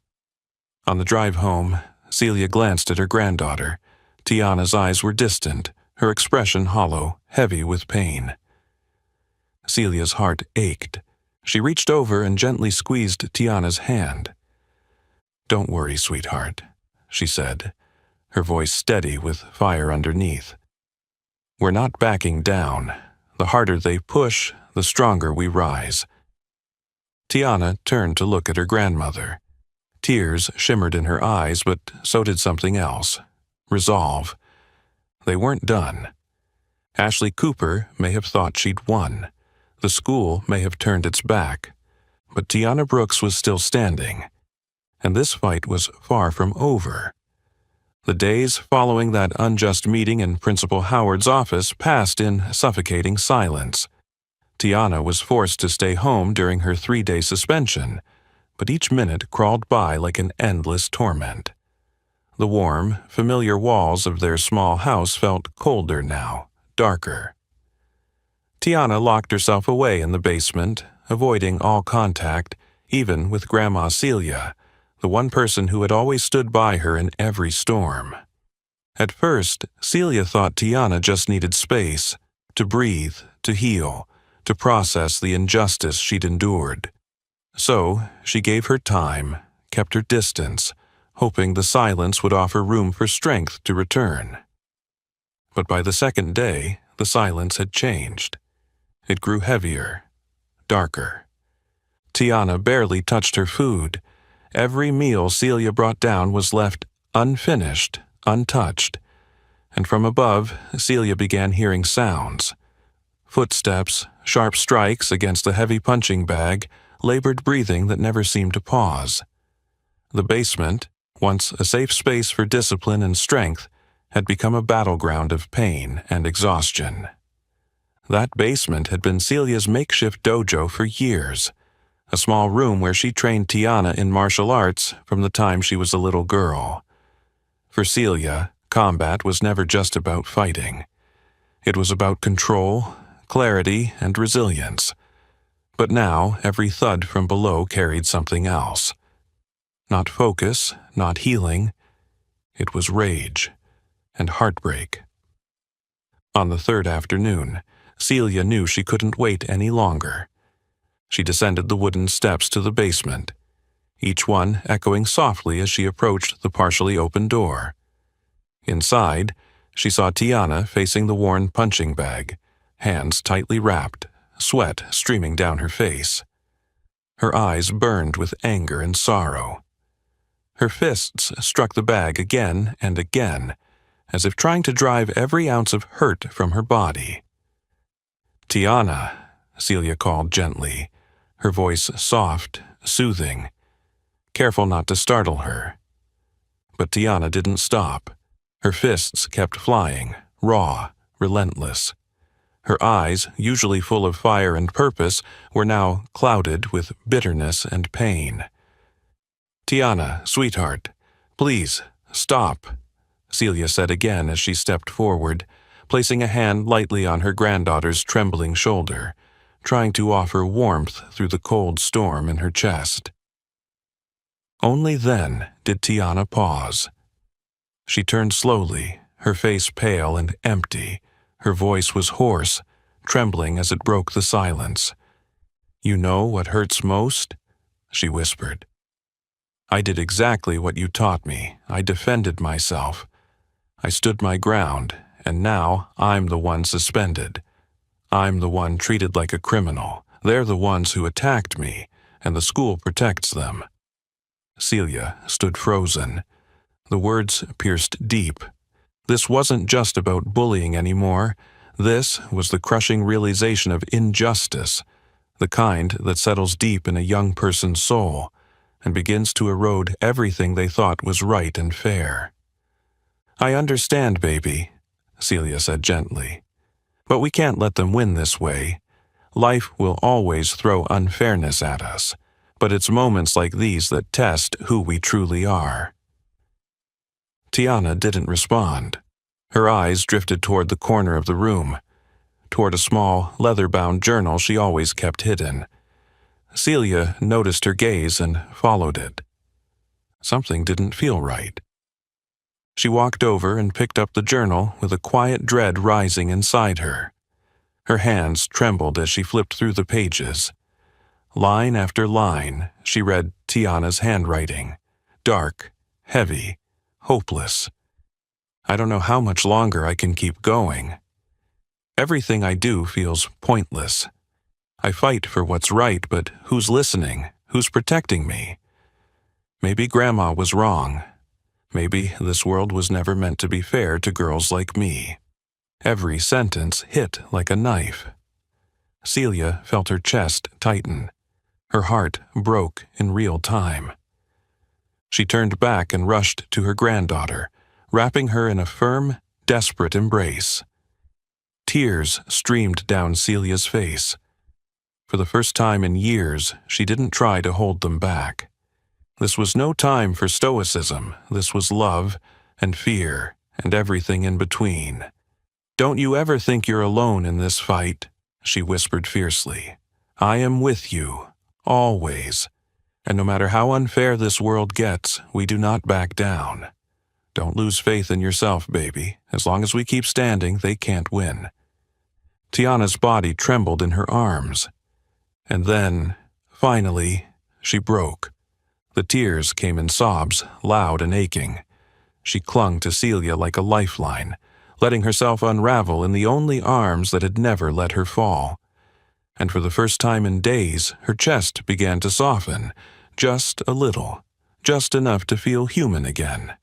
[SPEAKER 1] On the drive home, Celia glanced at her granddaughter. Tiana's eyes were distant, her expression hollow, heavy with pain. Celia's heart ached. She reached over and gently squeezed Tiana's hand. "Don't worry, sweetheart," she said, her voice steady with fire underneath. "We're not backing down. The harder they push, the stronger we rise." Tiana turned to look at her grandmother. Tears shimmered in her eyes, but so did something else. Resolve. They weren't done. Ashley Cooper may have thought she'd won. The school may have turned its back. But Tiana Brooks was still standing. And this fight was far from over. The days following that unjust meeting in Principal Howard's office passed in suffocating silence. Tiana was forced to stay home during her 3-day suspension, but each minute crawled by like an endless torment. The warm, familiar walls of their small house felt colder now, darker. Tiana locked herself away in the basement, avoiding all contact, even with Grandma Celia, the one person who had always stood by her in every storm. At first, Celia thought Tiana just needed space, to breathe, to heal, to process the injustice she'd endured. So, she gave her time, kept her distance, hoping the silence would offer room for strength to return. But by the second day, the silence had changed. It grew heavier, darker. Tiana barely touched her food. Every meal Celia brought down was left unfinished, untouched. And from above, Celia began hearing sounds. Footsteps, sharp strikes against the heavy punching bag, labored breathing that never seemed to pause. The basement, once a safe space for discipline and strength, had become a battleground of pain and exhaustion. That basement had been Celia's makeshift dojo for years, a small room where she trained Tiana in martial arts from the time she was a little girl. For Celia, combat was never just about fighting. It was about control, clarity, and resilience. But now, every thud from below carried something else. Not focus, not healing. It was rage and heartbreak. On the third afternoon, Celia knew she couldn't wait any longer. She descended the wooden steps to the basement, each one echoing softly as she approached the partially open door. Inside, she saw Tiana facing the worn punching bag, hands tightly wrapped, sweat streaming down her face. Her eyes burned with anger and sorrow. Her fists struck the bag again and again, as if trying to drive every ounce of hurt from her body. "Tiana," Celia called gently, her voice soft, soothing, careful not to startle her. But Tiana didn't stop. Her fists kept flying, raw, relentless. Her eyes, usually full of fire and purpose, were now clouded with bitterness and pain. "Tiana, sweetheart, please, stop," Celia said again as she stepped forward, placing a hand lightly on her granddaughter's trembling shoulder, trying to offer warmth through the cold storm in her chest. Only then did Tiana pause. She turned slowly, her face pale and empty. Her voice was hoarse, trembling as it broke the silence. "You know what hurts most?" she whispered. "I did exactly what you taught me. I defended myself. I stood my ground, and now I'm the one suspended. I'm the one treated like a criminal. They're the ones who attacked me, and the school protects them." Celia stood frozen. The words pierced deep. This wasn't just about bullying anymore. This was the crushing realization of injustice, the kind that settles deep in a young person's soul and begins to erode everything they thought was right and fair. "I understand, baby," Celia said gently, "but we can't let them win this way. Life will always throw unfairness at us, but it's moments like these that test who we truly are." Tiana didn't respond. Her eyes drifted toward the corner of the room, toward a small, leather-bound journal she always kept hidden. Celia noticed her gaze and followed it. Something didn't feel right. She walked over and picked up the journal with a quiet dread rising inside her. Her hands trembled as she flipped through the pages. Line after line, she read Tiana's handwriting, dark, heavy, hopeless. "I don't know how much longer I can keep going. Everything I do feels pointless. I fight for what's right, but who's listening? Who's protecting me? Maybe Grandma was wrong. Maybe this world was never meant to be fair to girls like me." Every sentence hit like a knife. Celia felt her chest tighten. Her heart broke in real time. She turned back and rushed to her granddaughter, wrapping her in a firm, desperate embrace. Tears streamed down Celia's face. For the first time in years, she didn't try to hold them back. This was no time for stoicism. This was love and fear and everything in between. "Don't you ever think you're alone in this fight," she whispered fiercely. "I am with you, always. And no matter how unfair this world gets, we do not back down. Don't lose faith in yourself, baby. As long as we keep standing, they can't win." Tiana's body trembled in her arms. And then, finally, she broke. The tears came in sobs, loud and aching. She clung to Celia like a lifeline, letting herself unravel in the only arms that had never let her fall. And for the first time in days, her chest began to soften, just a little, just enough to feel human again.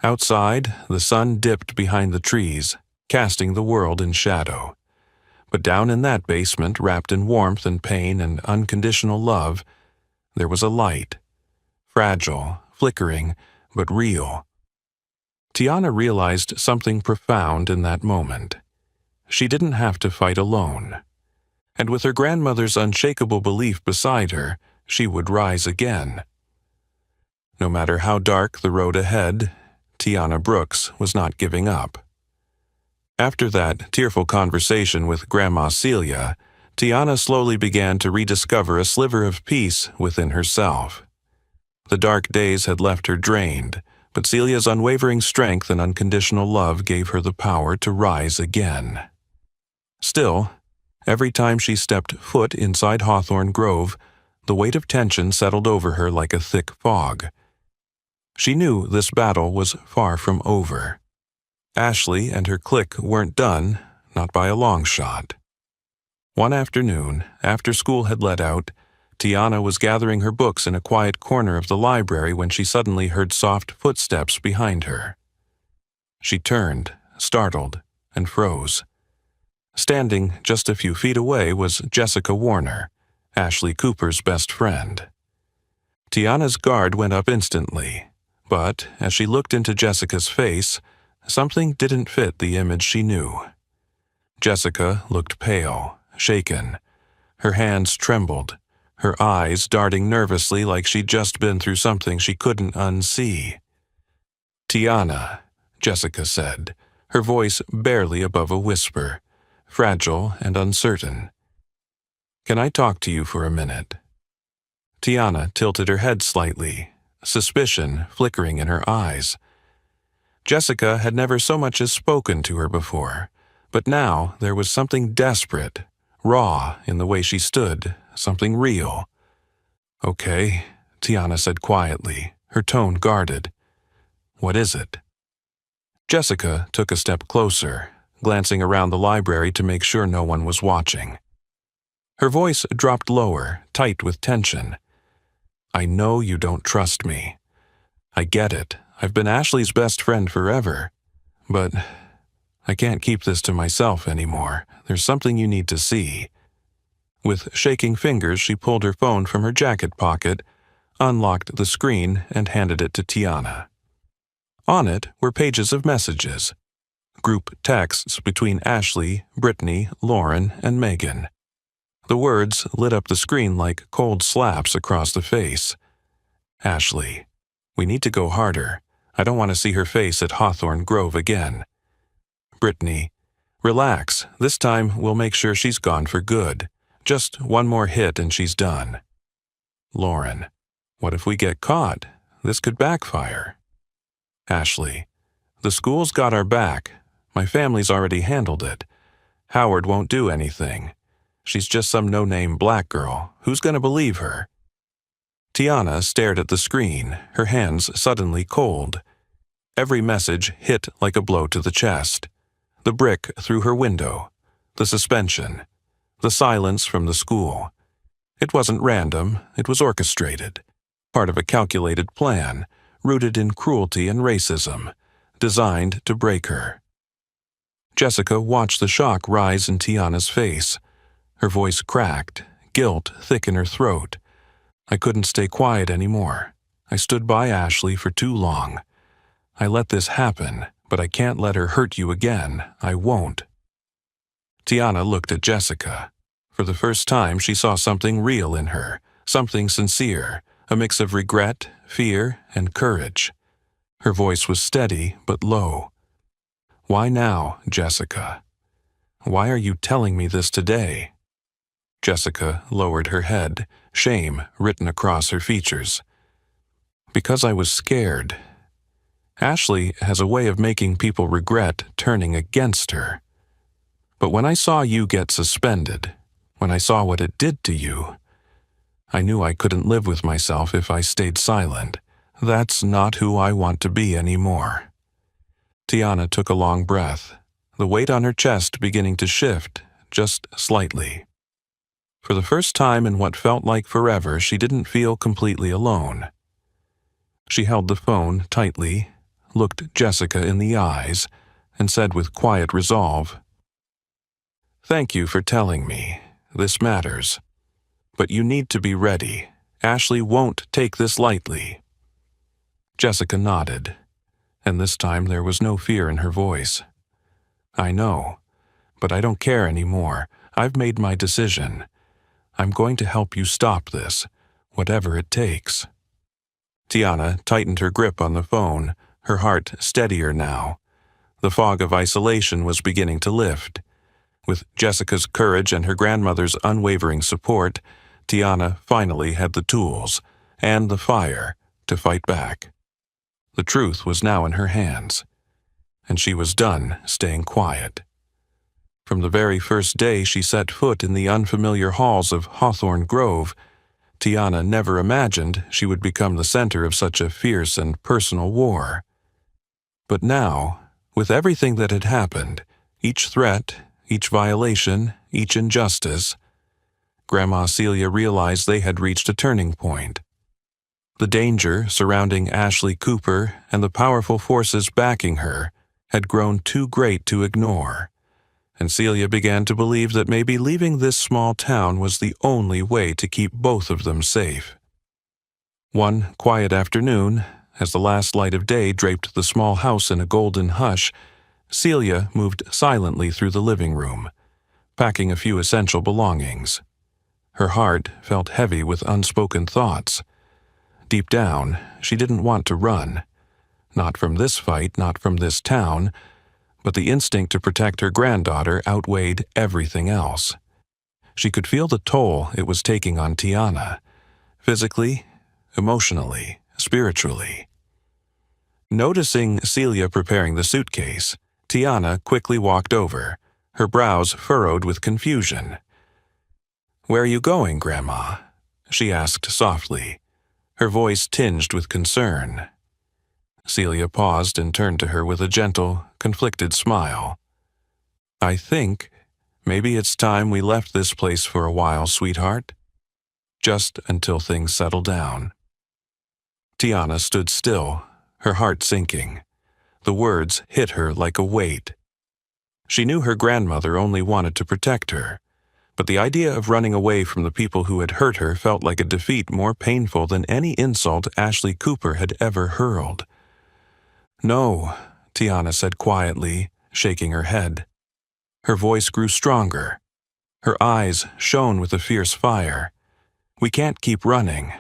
[SPEAKER 1] Outside, the sun dipped behind the trees, casting the world in shadow. But down in that basement, wrapped in warmth and pain and unconditional love, there was a light. Fragile, flickering, but real. Tiana realized something profound in that moment. She didn't have to fight alone. And with her grandmother's unshakable belief beside her, she would rise again. No matter how dark the road ahead, Tiana Brooks was not giving up. After that tearful conversation with Grandma Celia, Tiana slowly began to rediscover a sliver of peace within herself. The dark days had left her drained, but Celia's unwavering strength and unconditional love gave her the power to rise again. Still, every time she stepped foot inside Hawthorne Grove, the weight of tension settled over her like a thick fog. She knew this battle was far from over. Ashley and her clique weren't done, not by a long shot. One afternoon, after school had let out, Tiana was gathering her books in a quiet corner of the library when she suddenly heard soft footsteps behind her. She turned, startled, and froze. Standing just a few feet away was Jessica Warner, Ashley Cooper's best friend. Tiana's guard went up instantly, but as she looked into Jessica's face, something didn't fit the image she knew. Jessica looked pale, shaken. Her hands trembled, her eyes darting nervously like she'd just been through something she couldn't unsee. "Tiana," Jessica said, her voice barely above a whisper, fragile and uncertain. "Can I talk to you for a minute?" Tiana tilted her head slightly, suspicion flickering in her eyes. Jessica had never so much as spoken to her before, but now there was something desperate, raw in the way she stood, something real. "Okay," Tiana said quietly, her tone guarded. "What is it?" Jessica took a step closer, glancing around the library to make sure no one was watching. Her voice dropped lower, tight with tension. "I know you don't trust me. I get it. I've been Ashley's best friend forever. But I can't keep this to myself anymore. There's something you need to see." With shaking fingers, she pulled her phone from her jacket pocket, unlocked the screen, and handed it to Tiana. On it were pages of messages, group texts between Ashley, Brittany, Lauren, and Megan. The words lit up the screen like cold slaps across the face. "Ashley, we need to go harder. I don't want to see her face at Hawthorne Grove again." Brittany, "Relax. This time we'll make sure she's gone for good. Just one more hit and she's done." Lauren, "What if we get caught? This could backfire." Ashley, "The school's got our back. My family's already handled it. Howard won't do anything. She's just some no-name black girl. Who's going to believe her?" Tiana stared at the screen, her hands suddenly cold. Every message hit like a blow to the chest. The brick through her window, the suspension, the silence from the school. It wasn't random, it was orchestrated, part of a calculated plan, rooted in cruelty and racism, designed to break her. Jessica watched the shock rise in Tiana's face. Her voice cracked, guilt thick in her throat. "I couldn't stay quiet anymore. I stood by Ashley for too long. I let this happen, but I can't let her hurt you again. I won't." Tiana looked at Jessica. For the first time, she saw something real in her, something sincere, a mix of regret, fear, and courage. Her voice was steady but low. "Why now, Jessica? Why are you telling me this today?" Jessica lowered her head, shame written across her features. "Because I was scared. Ashley has a way of making people regret turning against her. But when I saw you get suspended, when I saw what it did to you, I knew I couldn't live with myself if I stayed silent. That's not who I want to be anymore." Tiana took a long breath, the weight on her chest beginning to shift, just slightly. For the first time in what felt like forever, she didn't feel completely alone. She held the phone tightly, looked Jessica in the eyes, and said with quiet resolve, "Thank you for telling me. This matters. But you need to be ready. Ashley won't take this lightly." Jessica nodded, and this time there was no fear in her voice. "I know, but I don't care anymore. I've made my decision. I'm going to help you stop this, whatever it takes." Tiana tightened her grip on the phone, her heart steadier now. The fog of isolation was beginning to lift. With Jessica's courage and her grandmother's unwavering support, Tiana finally had the tools and the fire to fight back. The truth was now in her hands, and she was done staying quiet. From the very first day she set foot in the unfamiliar halls of Hawthorne Grove, Tiana never imagined she would become the center of such a fierce and personal war. But now, with everything that had happened, each threat, each violation, each injustice, Grandma Celia realized they had reached a turning point. The danger surrounding Ashley Cooper and the powerful forces backing her had grown too great to ignore, and Celia began to believe that maybe leaving this small town was the only way to keep both of them safe. One quiet afternoon, as the last light of day draped the small house in a golden hush, Celia moved silently through the living room, packing a few essential belongings. Her heart felt heavy with unspoken thoughts. Deep down, she didn't want to run. Not from this fight, not from this town, but the instinct to protect her granddaughter outweighed everything else. She could feel the toll it was taking on Tiana, physically, emotionally, spiritually. Noticing Celia preparing the suitcase, Tiana quickly walked over, her brows furrowed with confusion. "Where are you going, Grandma?" she asked softly, her voice tinged with concern. Celia paused and turned to her with a gentle, conflicted smile. "I think maybe it's time we left this place for a while, sweetheart. Just until things settle down." Tiana stood still, her heart sinking. The words hit her like a weight. She knew her grandmother only wanted to protect her, but the idea of running away from the people who had hurt her felt like a defeat more painful than any insult Ashley Cooper had ever hurled. "No," Tiana said quietly, shaking her head. Her voice grew stronger. Her eyes shone with a fierce fire. "We can't keep running.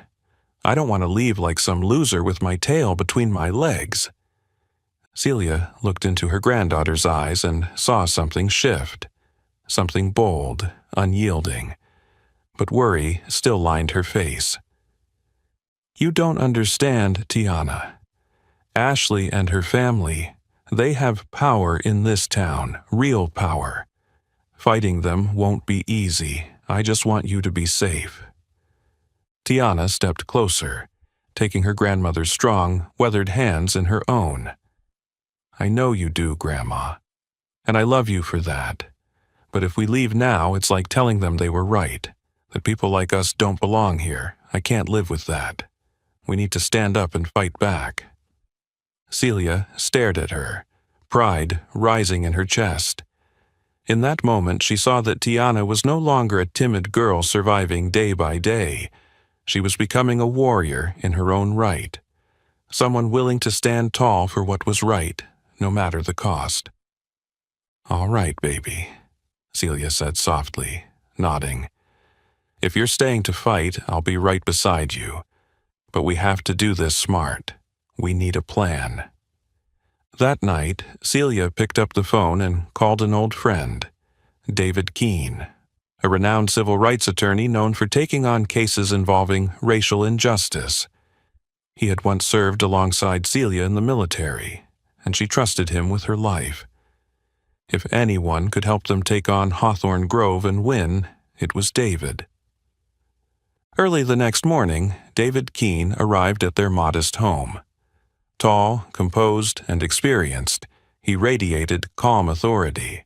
[SPEAKER 1] I don't want to leave like some loser with my tail between my legs." Celia looked into her granddaughter's eyes and saw something shift. Something bold, unyielding. But worry still lined her face. "You don't understand, Tiana. Ashley and her family, they have power in this town, real power. Fighting them won't be easy. I just want you to be safe." Tiana stepped closer, taking her grandmother's strong, weathered hands in her own. "I know you do, Grandma, and I love you for that. But if we leave now, it's like telling them they were right, that people like us don't belong here. I can't live with that. We need to stand up and fight back." Celia stared at her, pride rising in her chest. In that moment, she saw that Tiana was no longer a timid girl surviving day by day. She was becoming a warrior in her own right, someone willing to stand tall for what was right, no matter the cost. "All right, baby," Celia said softly, nodding. "If you're staying to fight, I'll be right beside you. But we have to do this smart. We need a plan." That night, Celia picked up the phone and called an old friend, David Keene, a renowned civil rights attorney known for taking on cases involving racial injustice. He had once served alongside Celia in the military, and she trusted him with her life. If anyone could help them take on Hawthorne Grove and win, it was David. Early the next morning, David Keene arrived at their modest home. Tall, composed, and experienced, he radiated calm authority.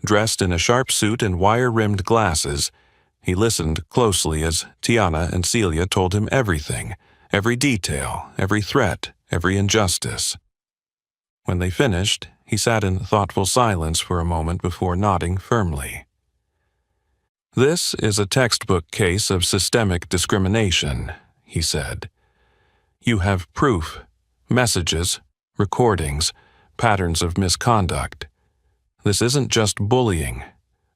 [SPEAKER 1] Dressed in a sharp suit and wire-rimmed glasses, he listened closely as Tiana and Celia told him everything, every detail, every threat, every injustice. When they finished, he sat in thoughtful silence for a moment before nodding firmly. "This is a textbook case of systemic discrimination," he said. "You have proof, messages, recordings, patterns of misconduct. This isn't just bullying.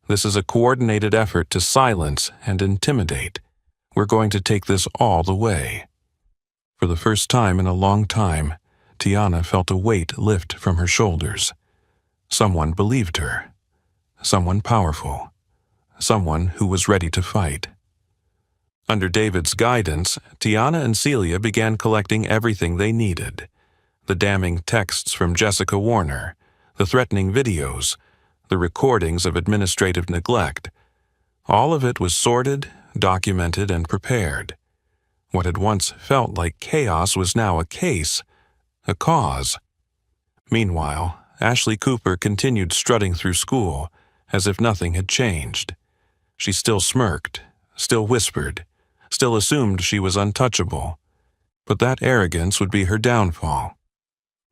[SPEAKER 1] This is a coordinated effort to silence and intimidate. We're going to take this all the way." For the first time in a long time, Tiana felt a weight lift from her shoulders. Someone believed her. Someone powerful. Someone who was ready to fight. Under David's guidance, Tiana and Celia began collecting everything they needed. The damning texts from Jessica Warner, the threatening videos, the recordings of administrative neglect. All of it was sorted, documented, and prepared. What had once felt like chaos was now a case, a cause. Meanwhile, Ashley Cooper continued strutting through school, as if nothing had changed. She still smirked, still whispered, still assumed she was untouchable. But that arrogance would be her downfall.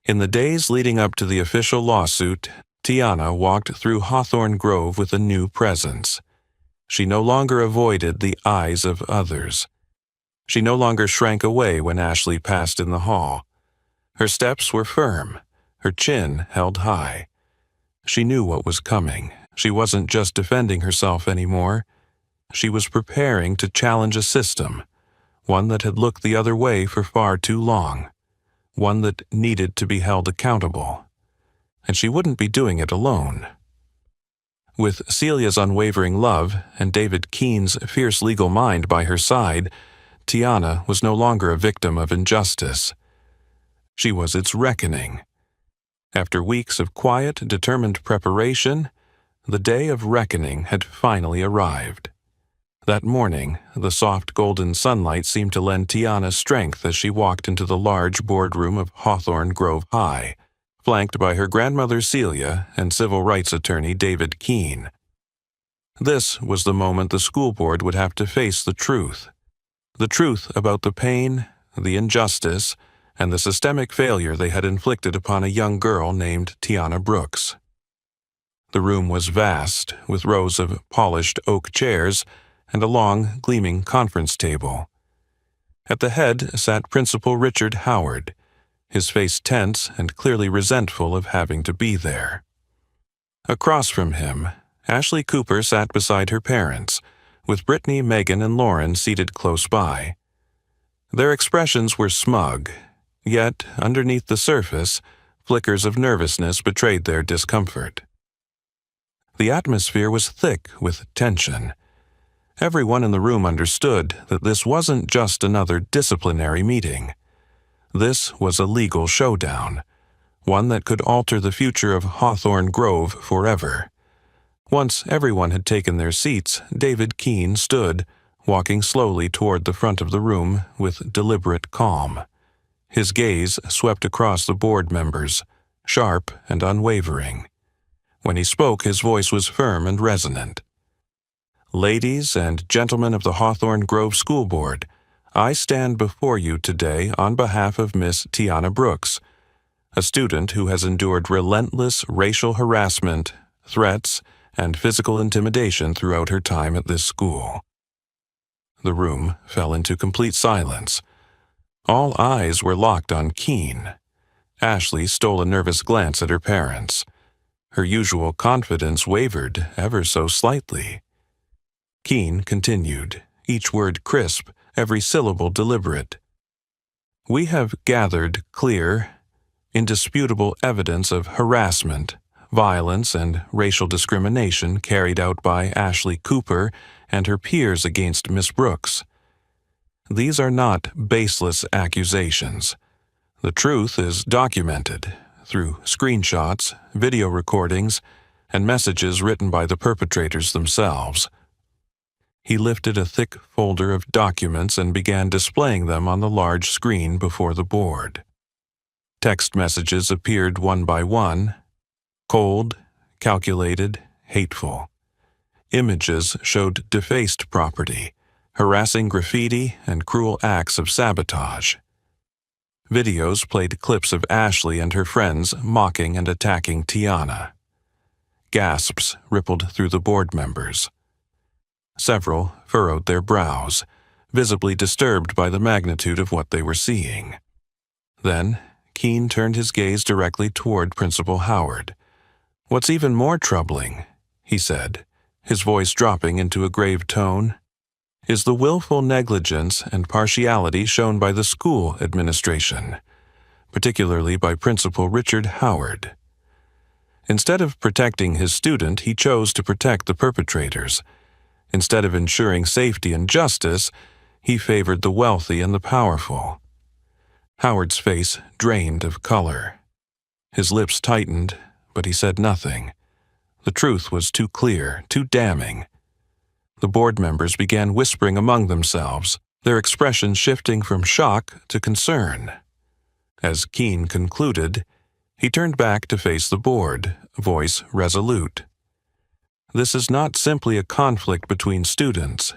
[SPEAKER 1] In the days leading up to the official lawsuit, Tiana walked through Hawthorne Grove with a new presence. She no longer avoided the eyes of others. She no longer shrank away when Ashley passed in the hall. Her steps were firm, her chin held high. She knew what was coming. She wasn't just defending herself anymore. She was preparing to challenge a system, one that had looked the other way for far too long, one that needed to be held accountable. And she wouldn't be doing it alone. With Celia's unwavering love and David Keene's fierce legal mind by her side, Tiana was no longer a victim of injustice. She was its reckoning. After weeks of quiet, determined preparation, the day of reckoning had finally arrived. That morning, the soft golden sunlight seemed to lend Tiana strength as she walked into the large boardroom of Hawthorne Grove High, flanked by her grandmother Celia and civil rights attorney David Keene. This was the moment the school board would have to face the truth about the pain, the injustice, and the systemic failure they had inflicted upon a young girl named Tiana Brooks. The room was vast, with rows of polished oak chairs and a long, gleaming conference table. At the head sat Principal Richard Howard, his face tense and clearly resentful of having to be there. Across from him, Ashley Cooper sat beside her parents, with Brittany, Megan, and Lauren seated close by. Their expressions were smug, yet, underneath the surface, flickers of nervousness betrayed their discomfort. The atmosphere was thick with tension. Everyone in the room understood that this wasn't just another disciplinary meeting. This was a legal showdown, one that could alter the future of Hawthorne Grove forever. Once everyone had taken their seats, David Keene stood, walking slowly toward the front of the room with deliberate calm. His gaze swept across the board members, sharp and unwavering. When he spoke, his voice was firm and resonant. "Ladies and gentlemen of the Hawthorne Grove School Board, I stand before you today on behalf of Miss Tiana Brooks, a student who has endured relentless racial harassment, threats, and physical intimidation throughout her time at this school." The room fell into complete silence. All eyes were locked on Keene. Ashley stole a nervous glance at her parents. Her usual confidence wavered ever so slightly. Keene continued, each word crisp, every syllable deliberate. "We have gathered clear, indisputable evidence of harassment, violence, and racial discrimination carried out by Ashley Cooper and her peers against Miss Brooks. These are not baseless accusations. The truth is documented through screenshots, video recordings, and messages written by the perpetrators themselves." He lifted a thick folder of documents and began displaying them on the large screen before the board. Text messages appeared one by one, cold, calculated, hateful. Images showed defaced property, harassing graffiti, and cruel acts of sabotage. Videos played clips of Ashley and her friends mocking and attacking Tiana. Gasps rippled through the board members. Several furrowed their brows, visibly disturbed by the magnitude of what they were seeing. Then, Keene turned his gaze directly toward Principal Howard. "What's even more troubling," he said, his voice dropping into a grave tone, "is the willful negligence and partiality shown by the school administration, particularly by Principal Richard Howard. Instead of protecting his student, he chose to protect the perpetrators. Instead of ensuring safety and justice, He favored the wealthy and the powerful. Howard's face drained of color. His lips tightened, but he said nothing. The truth was too clear, too damning. The board members began whispering among themselves, their expressions shifting from shock to concern. As Keene concluded, he turned back to face the board, voice resolute. This is not simply a conflict between students.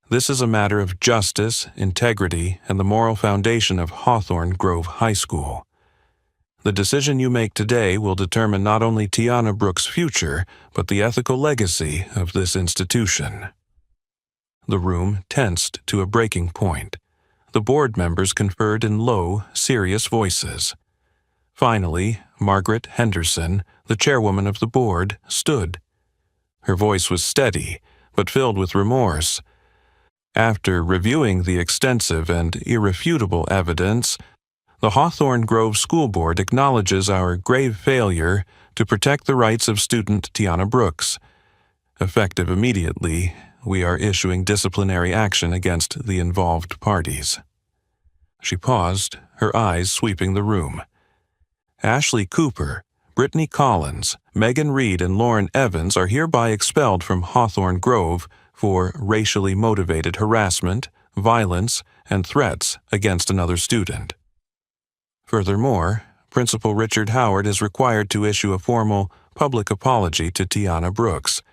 [SPEAKER 1] This is a matter of justice, integrity, and the moral foundation of Hawthorne Grove High School. The decision you make today will determine not only Tiana Brooks' future, but the ethical legacy of this institution. The room tensed to a breaking point. The board members conferred in low, serious voices. Finally, Margaret Henderson, the chairwoman of the board, stood. Her voice was steady, but filled with remorse. After reviewing the extensive and irrefutable evidence, the Hawthorne Grove School Board acknowledges our grave failure to protect the rights of student Tiana Brooks. Effective immediately, we are issuing disciplinary action against the involved parties. She paused, her eyes sweeping the room. Ashley Cooper, Brittany Collins, Megan Reed, and Lauren Evans are hereby expelled from Hawthorne Grove for racially motivated harassment, violence, and threats against another student. Furthermore, Principal Richard Howard is required to issue a formal public apology to Tiana Brooks,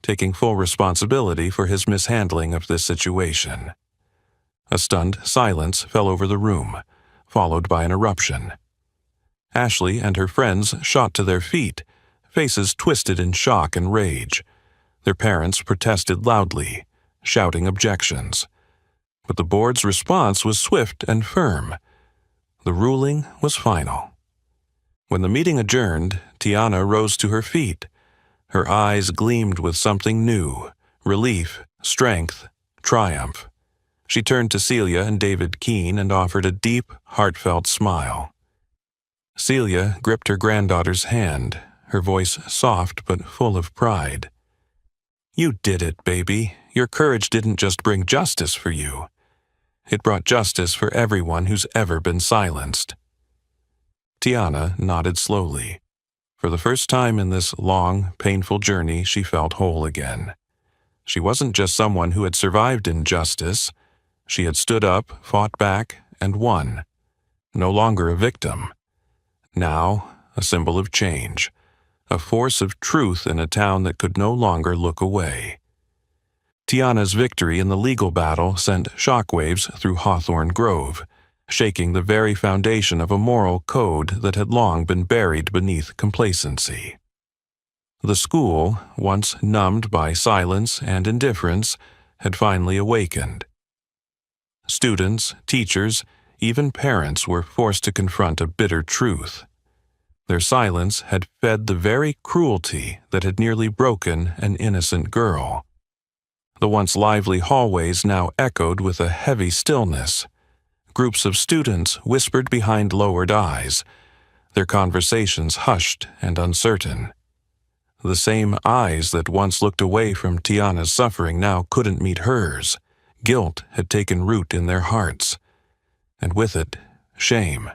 [SPEAKER 1] taking full responsibility for his mishandling of this situation. A stunned silence fell over the room, followed by an eruption. Ashley and her friends shot to their feet, faces twisted in shock and rage. Their parents protested loudly, shouting objections. But the board's response was swift and firm. The ruling was final. When the meeting adjourned, Tiana rose to her feet. Her eyes gleamed with something new, relief, strength, triumph. She turned to Celia and David Keene and offered a deep, heartfelt smile. Celia gripped her granddaughter's hand, her voice soft but full of pride. You did it, baby. Your courage didn't just bring justice for you. It brought justice for everyone who's ever been silenced. Tiana nodded slowly. For the first time in this long, painful journey, she felt whole again. She wasn't just someone who had survived injustice. She had stood up, fought back, and won. No longer a victim. Now, a symbol of change. A force of truth in a town that could no longer look away. Tiana's victory in the legal battle sent shockwaves through Hawthorne Grove, shaking the very foundation of a moral code that had long been buried beneath complacency. The school, once numbed by silence and indifference, had finally awakened. Students, teachers, even parents were forced to confront a bitter truth. Their silence had fed the very cruelty that had nearly broken an innocent girl. The once lively hallways now echoed with a heavy stillness. Groups of students whispered behind lowered eyes, their conversations hushed and uncertain. The same eyes that once looked away from Tiana's suffering now couldn't meet hers. Guilt had taken root in their hearts, and with it, shame.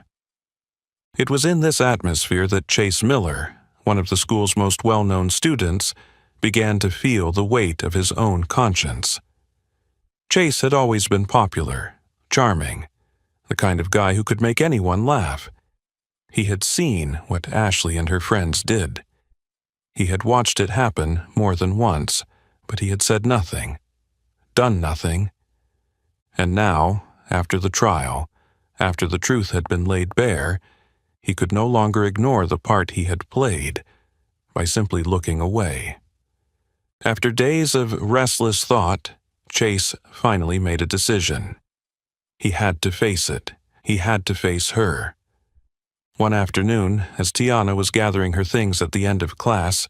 [SPEAKER 1] It was in this atmosphere that Chase Miller, one of the school's most well-known students, began to feel the weight of his own conscience. Chase had always been popular, charming, the kind of guy who could make anyone laugh. He had seen what Ashley and her friends did. He had watched it happen more than once, but he had said nothing, done nothing. And now, after the trial, after the truth had been laid bare, he could no longer ignore the part he had played by simply looking away. After days of restless thought, Chase finally made a decision. He had to face it. He had to face her. One afternoon, as Tiana was gathering her things at the end of class,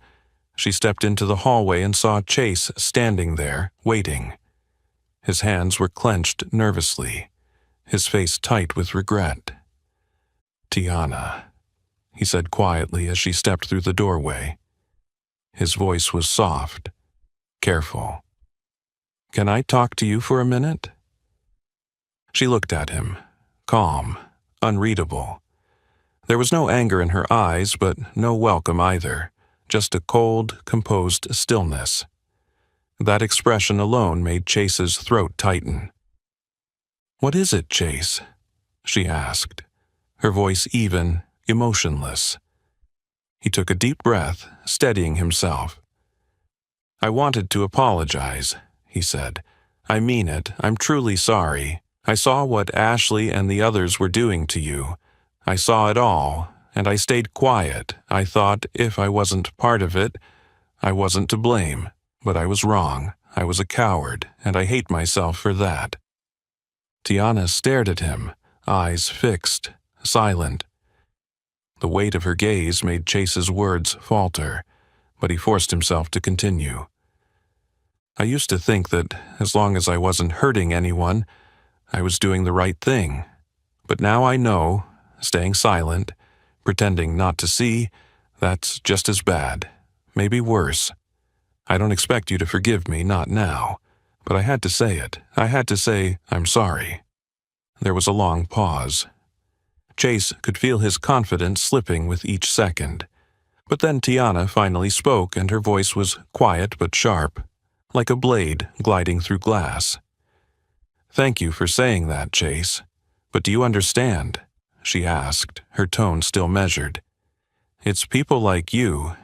[SPEAKER 1] she stepped into the hallway and saw Chase standing there, waiting. His hands were clenched nervously, his face tight with regret. "Tiana," he said quietly as she stepped through the doorway. His voice was soft, careful. "Can I talk to you for a minute?" She looked at him, calm, unreadable. There was no anger in her eyes, but no welcome either, just a cold, composed stillness. That expression alone made Chase's throat tighten. "What is it, Chase?" she asked, her voice even, emotionless. He took a deep breath, steadying himself. "I wanted to apologize," he said. "I mean it. I'm truly sorry. I saw what Ashley and the others were doing to you. I saw it all, and I stayed quiet. I thought if I wasn't part of it, I wasn't to blame. But I was wrong. I was a coward, and I hate myself for that." Tiana stared at him, eyes fixed, silent. The weight of her gaze made Chase's words falter, but he forced himself to continue. "I used to think that as long as I wasn't hurting anyone, I was doing the right thing. But now I know, staying silent, pretending not to see, that's just as bad, maybe worse. I don't expect you to forgive me, not now. But I had to say it. I had to say, I'm sorry." There was a long pause. Chase could feel his confidence slipping with each second. But then Tiana finally spoke, and her voice was quiet but sharp, like a blade gliding through glass. "Thank you for saying that, Chase. But do you understand?" she asked, her tone still measured. "It's people like you,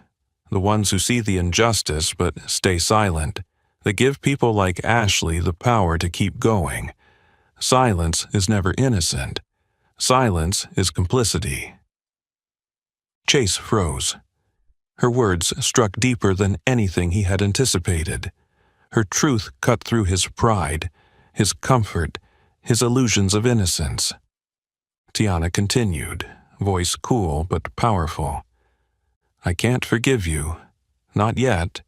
[SPEAKER 1] the ones who see the injustice but stay silent, that give people like Ashley the power to keep going. Silence is never innocent. Silence is complicity." Chase froze. Her words struck deeper than anything he had anticipated. Her truth cut through his pride, his comfort, his illusions of innocence. Tiana continued, voice cool but powerful. "I can't forgive you. Not yet.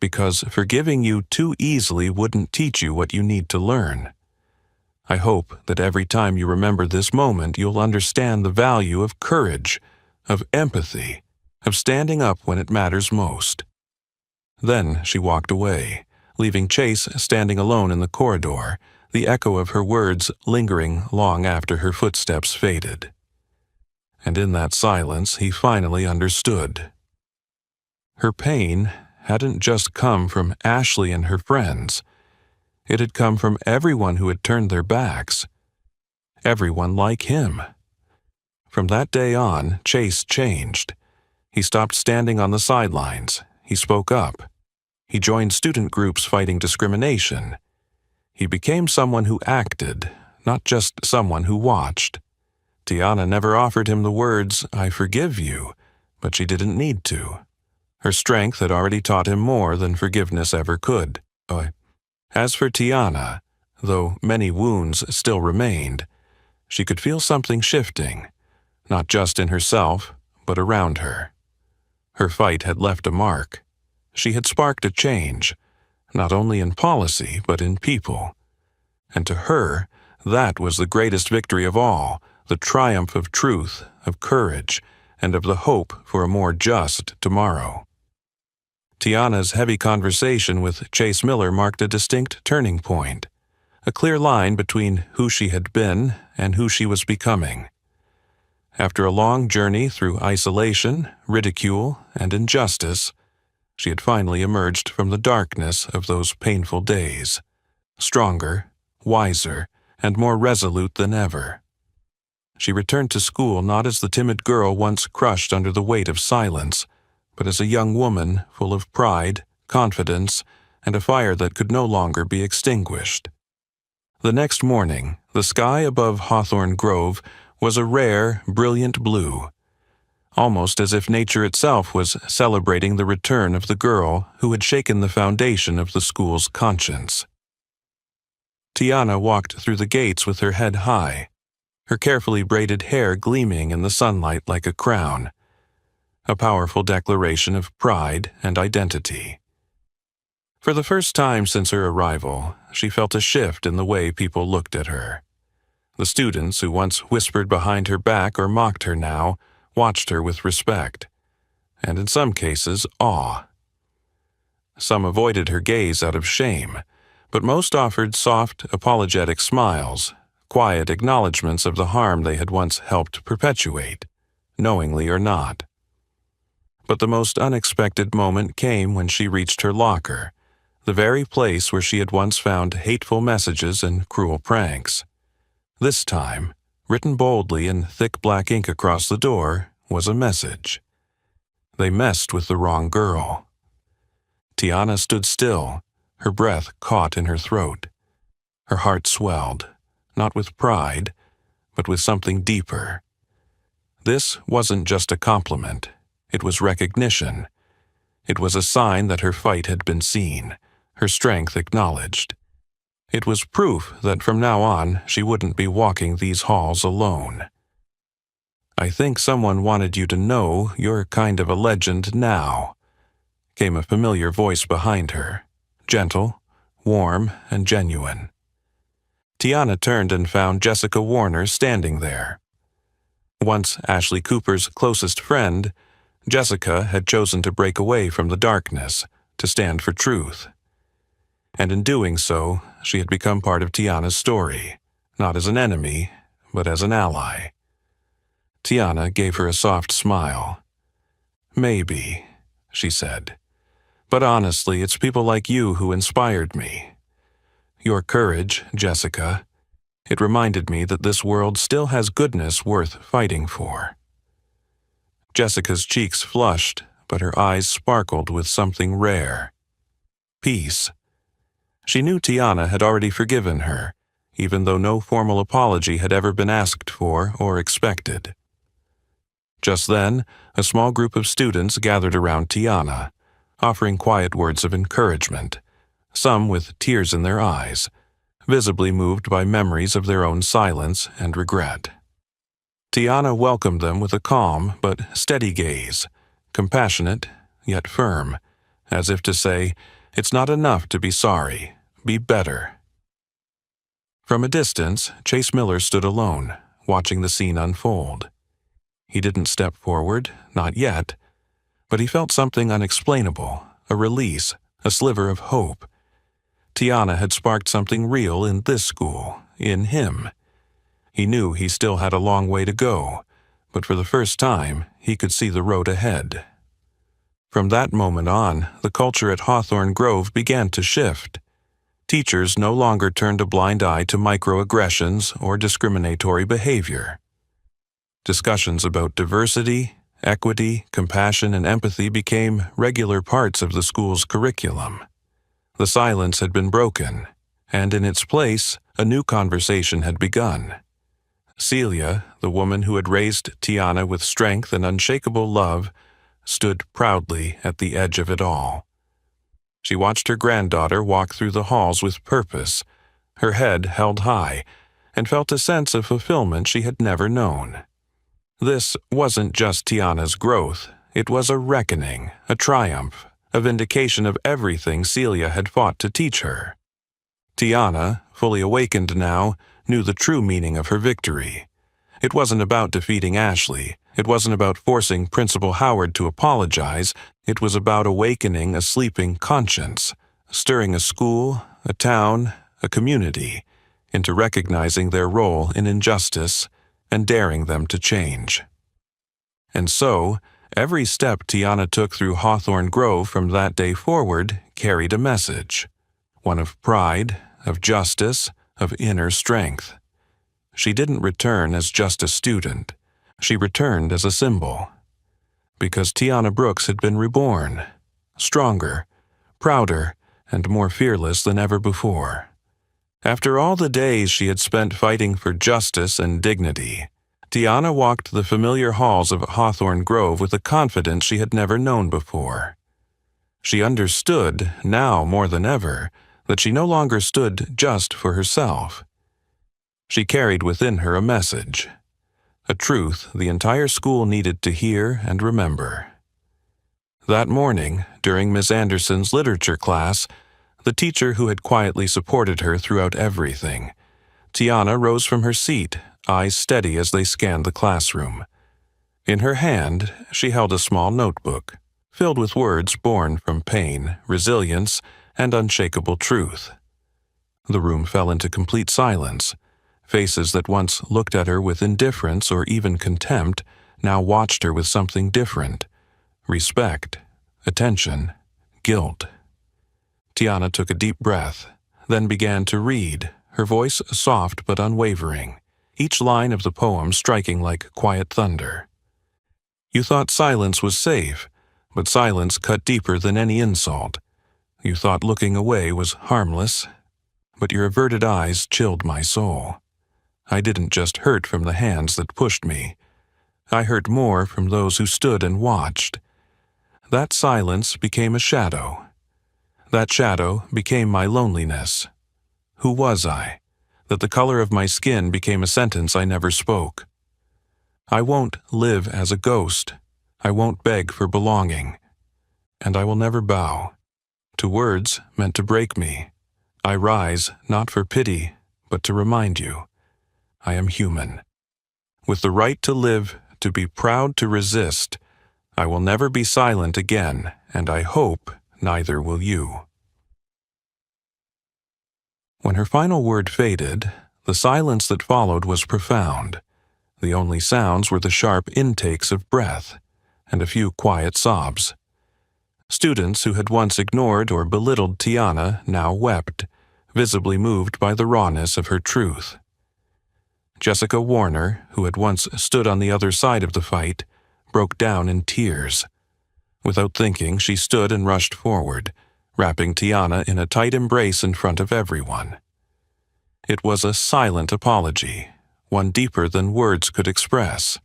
[SPEAKER 1] Because forgiving you too easily wouldn't teach you what you need to learn. I hope that every time you remember this moment, you'll understand the value of courage, of empathy, of standing up when it matters most." Then she walked away, leaving Chase standing alone in the corridor, the echo of her words lingering long after her footsteps faded. And in that silence, he finally understood. Her pain hadn't just come from Ashley and her friends. It had come from everyone who had turned their backs. Everyone like him. From that day on, Chase changed. He stopped standing on the sidelines. He spoke up. He joined student groups fighting discrimination. He became someone who acted, not just someone who watched. Tiana never offered him the words, "I forgive you," but she didn't need to. Her strength had already taught him more than forgiveness ever could. As for Tiana, though many wounds still remained, she could feel something shifting, not just in herself, but around her. Her fight had left a mark. She had sparked a change, not only in policy, but in people. And to her, that was the greatest victory of all, the triumph of truth, of courage, and of the hope for a more just tomorrow. Tiana's heavy conversation with Chase Miller marked a distinct turning point, a clear line between who she had been and who she was becoming. After a long journey through isolation, ridicule, and injustice, she had finally emerged from the darkness of those painful days, stronger, wiser, and more resolute than ever. She returned to school not as the timid girl once crushed under the weight of silence, but as a young woman full of pride, confidence, and a fire that could no longer be extinguished. The next morning, the sky above Hawthorne Grove was a rare, brilliant blue, almost as if nature itself was celebrating the return of the girl who had shaken the foundation of the school's conscience. Tiana walked through the gates with her head high, her carefully braided hair gleaming in the sunlight like a crown, a powerful declaration of pride and identity. For the first time since her arrival, she felt a shift in the way people looked at her. The students who once whispered behind her back or mocked her now watched her with respect, and in some cases, awe. Some avoided her gaze out of shame, but most offered soft, apologetic smiles, quiet acknowledgments of the harm they had once helped perpetuate, knowingly or not. But the most unexpected moment came when she reached her locker, the very place where she had once found hateful messages and cruel pranks. This time, written boldly in thick black ink across the door, was a message. They messed with the wrong girl. Tiana stood still, her breath caught in her throat. Her heart swelled, not with pride, but with something deeper. This wasn't just a compliment. It was recognition. It was a sign that her fight had been seen, her strength acknowledged. It was proof that from now on she wouldn't be walking these halls alone. "I think someone wanted you to know you're kind of a legend now," came a familiar voice behind her, gentle, warm, and genuine. Tiana turned and found Jessica Warner standing there. Once Ashley Cooper's closest friend, Jessica had chosen to break away from the darkness, to stand for truth. And in doing so, she had become part of Tiana's story, not as an enemy, but as an ally. Tiana gave her a soft smile. "Maybe," she said. "But honestly, it's people like you who inspired me. Your courage, Jessica. It reminded me that this world still has goodness worth fighting for." Jessica's cheeks flushed, but her eyes sparkled with something rare. Peace. She knew Tiana had already forgiven her, even though no formal apology had ever been asked for or expected. Just then, a small group of students gathered around Tiana, offering quiet words of encouragement, some with tears in their eyes, visibly moved by memories of their own silence and regret. Tiana welcomed them with a calm but steady gaze, compassionate yet firm, as if to say, "It's not enough to be sorry, be better." From a distance, Chase Miller stood alone, watching the scene unfold. He didn't step forward, not yet, but he felt something unexplainable, a release, a sliver of hope. Tiana had sparked something real in this school, in him. He knew he still had a long way to go, but for the first time, he could see the road ahead. From that moment on, the culture at Hawthorne Grove began to shift. Teachers no longer turned a blind eye to microaggressions or discriminatory behavior. Discussions about diversity, equity, compassion, and empathy became regular parts of the school's curriculum. The silence had been broken, and in its place, a new conversation had begun. Celia, the woman who had raised Tiana with strength and unshakable love, stood proudly at the edge of it all. She watched her granddaughter walk through the halls with purpose, her head held high, and felt a sense of fulfillment she had never known. This wasn't just Tiana's growth, it was a reckoning, a triumph, a vindication of everything Celia had fought to teach her. Tiana, fully awakened now, knew the true meaning of her victory. It wasn't about defeating Ashley. It wasn't about forcing Principal Howard to apologize. It was about awakening a sleeping conscience, stirring a school, a town, a community, into recognizing their role in injustice and daring them to change. And so, every step Tiana took through Hawthorne Grove from that day forward carried a message, one of pride, of justice, of inner strength. She didn't return as just a student. She returned as a symbol. Because Tiana Brooks had been reborn, stronger, prouder, and more fearless than ever before. After all the days she had spent fighting for justice and dignity, Tiana walked the familiar halls of Hawthorne Grove with a confidence she had never known before. She understood, now more than ever, that she no longer stood just for herself. She carried within her a message, a truth the entire school needed to hear and remember. That morning, during Miss Anderson's literature class, the teacher who had quietly supported her throughout everything, Tiana rose from her seat, eyes steady as they scanned the classroom. In her hand, she held a small notebook, filled with words born from pain, resilience, and unshakable truth. The room fell into complete silence, Faces that once looked at her with indifference or even contempt now watched her with something different: respect, attention, guilt. Tiana took a deep breath, then began to read, her voice soft but unwavering, each line of the poem striking like quiet thunder. You thought silence was safe, but silence cut deeper than any insult. You thought looking away was harmless, but your averted eyes chilled my soul. I didn't just hurt from the hands that pushed me. I hurt more from those who stood and watched. That silence became a shadow. That shadow became my loneliness. Who was I, that the color of my skin became a sentence I never spoke? I won't live as a ghost. I won't beg for belonging. And I will never bow to words meant to break me. I rise not for pity, but to remind you, I am human. With the right to live, to be proud to resist, I will never be silent again, and I hope neither will you. When her final word faded, the silence that followed was profound. The only sounds were the sharp intakes of breath and a few quiet sobs. Students who had once ignored or belittled Tiana now wept, visibly moved by the rawness of her truth. Jessica Warner, who had once stood on the other side of the fight, broke down in tears. Without thinking, she stood and rushed forward, wrapping Tiana in a tight embrace in front of everyone. It was a silent apology, one deeper than words could express.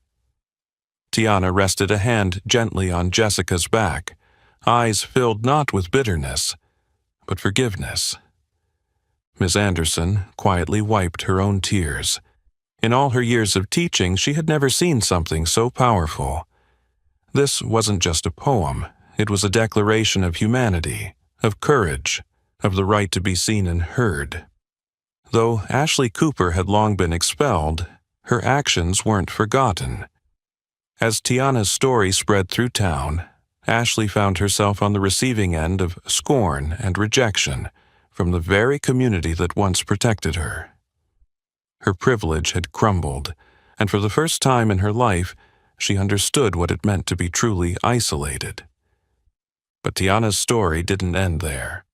[SPEAKER 1] Tiana rested a hand gently on Jessica's back, eyes filled not with bitterness, but forgiveness. Miss Anderson quietly wiped her own tears. In all her years of teaching, she had never seen something so powerful. This wasn't just a poem, it was a declaration of humanity, of courage, of the right to be seen and heard. Though Ashley Cooper had long been expelled, her actions weren't forgotten. As Tiana's story spread through town, Ashley found herself on the receiving end of scorn and rejection from the very community that once protected her. Her privilege had crumbled, and for the first time in her life, she understood what it meant to be truly isolated. But Tiana's story didn't end there.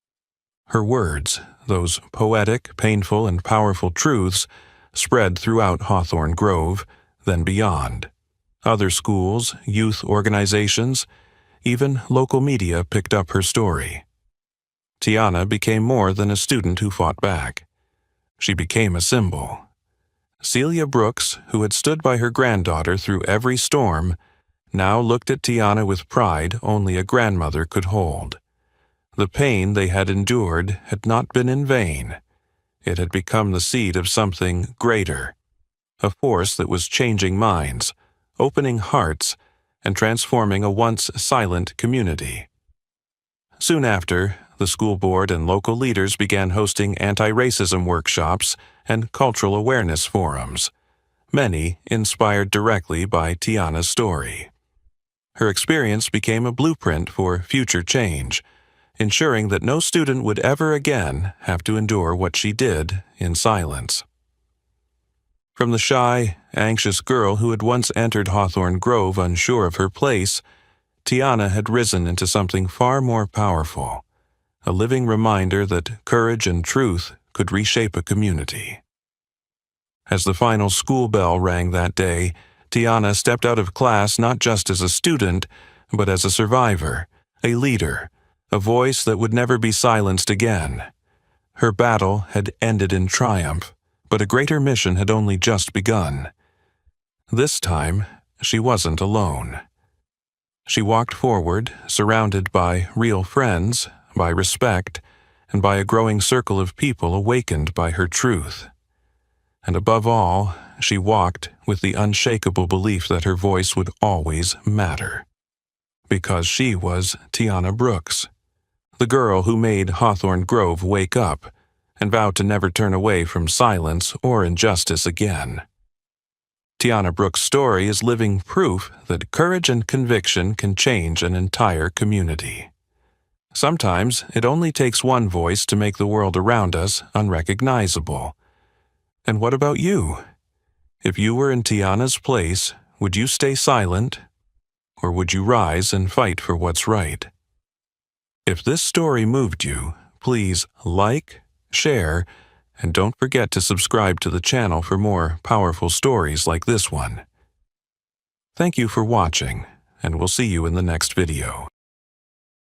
[SPEAKER 1] Her words, those poetic, painful, and powerful truths, spread throughout Hawthorne Grove, then beyond. Other schools, youth organizations, even local media picked up her story. Tiana became more than a student who fought back. She became a symbol. Celia Brooks, who had stood by her granddaughter through every storm, now looked at Tiana with pride only a grandmother could hold. The pain they had endured had not been in vain. It had become the seed of something greater, a force that was changing minds, opening hearts, and transforming a once silent community. Soon after, the school board and local leaders began hosting anti-racism workshops and cultural awareness forums, many inspired directly by Tiana's story. Her experience became a blueprint for future change, ensuring that no student would ever again have to endure what she did in silence. From the shy, anxious girl who had once entered Hawthorne Grove unsure of her place, Tiana had risen into something far more powerful, a living reminder that courage and truth could reshape a community. As the final school bell rang that day, Tiana stepped out of class not just as a student, but as a survivor, a leader, a voice that would never be silenced again. Her battle had ended in triumph, but a greater mission had only just begun. This time, she wasn't alone. She walked forward, surrounded by real friends, by respect, and by a growing circle of people awakened by her truth. And above all, she walked with the unshakable belief that her voice would always matter. Because she was Tiana Brooks, the girl who made Hawthorne Grove wake up and vow to never turn away from silence or injustice again. Tiana Brooks' story is living proof that courage and conviction can change an entire community. Sometimes it only takes one voice to make the world around us unrecognizable. And what about you? If you were in Tiana's place, would you stay silent? Or would you rise and fight for what's right? If this story moved you, please like, share, and don't forget to subscribe to the channel for more powerful stories like this one. Thank you for watching, and we'll see you in the next video.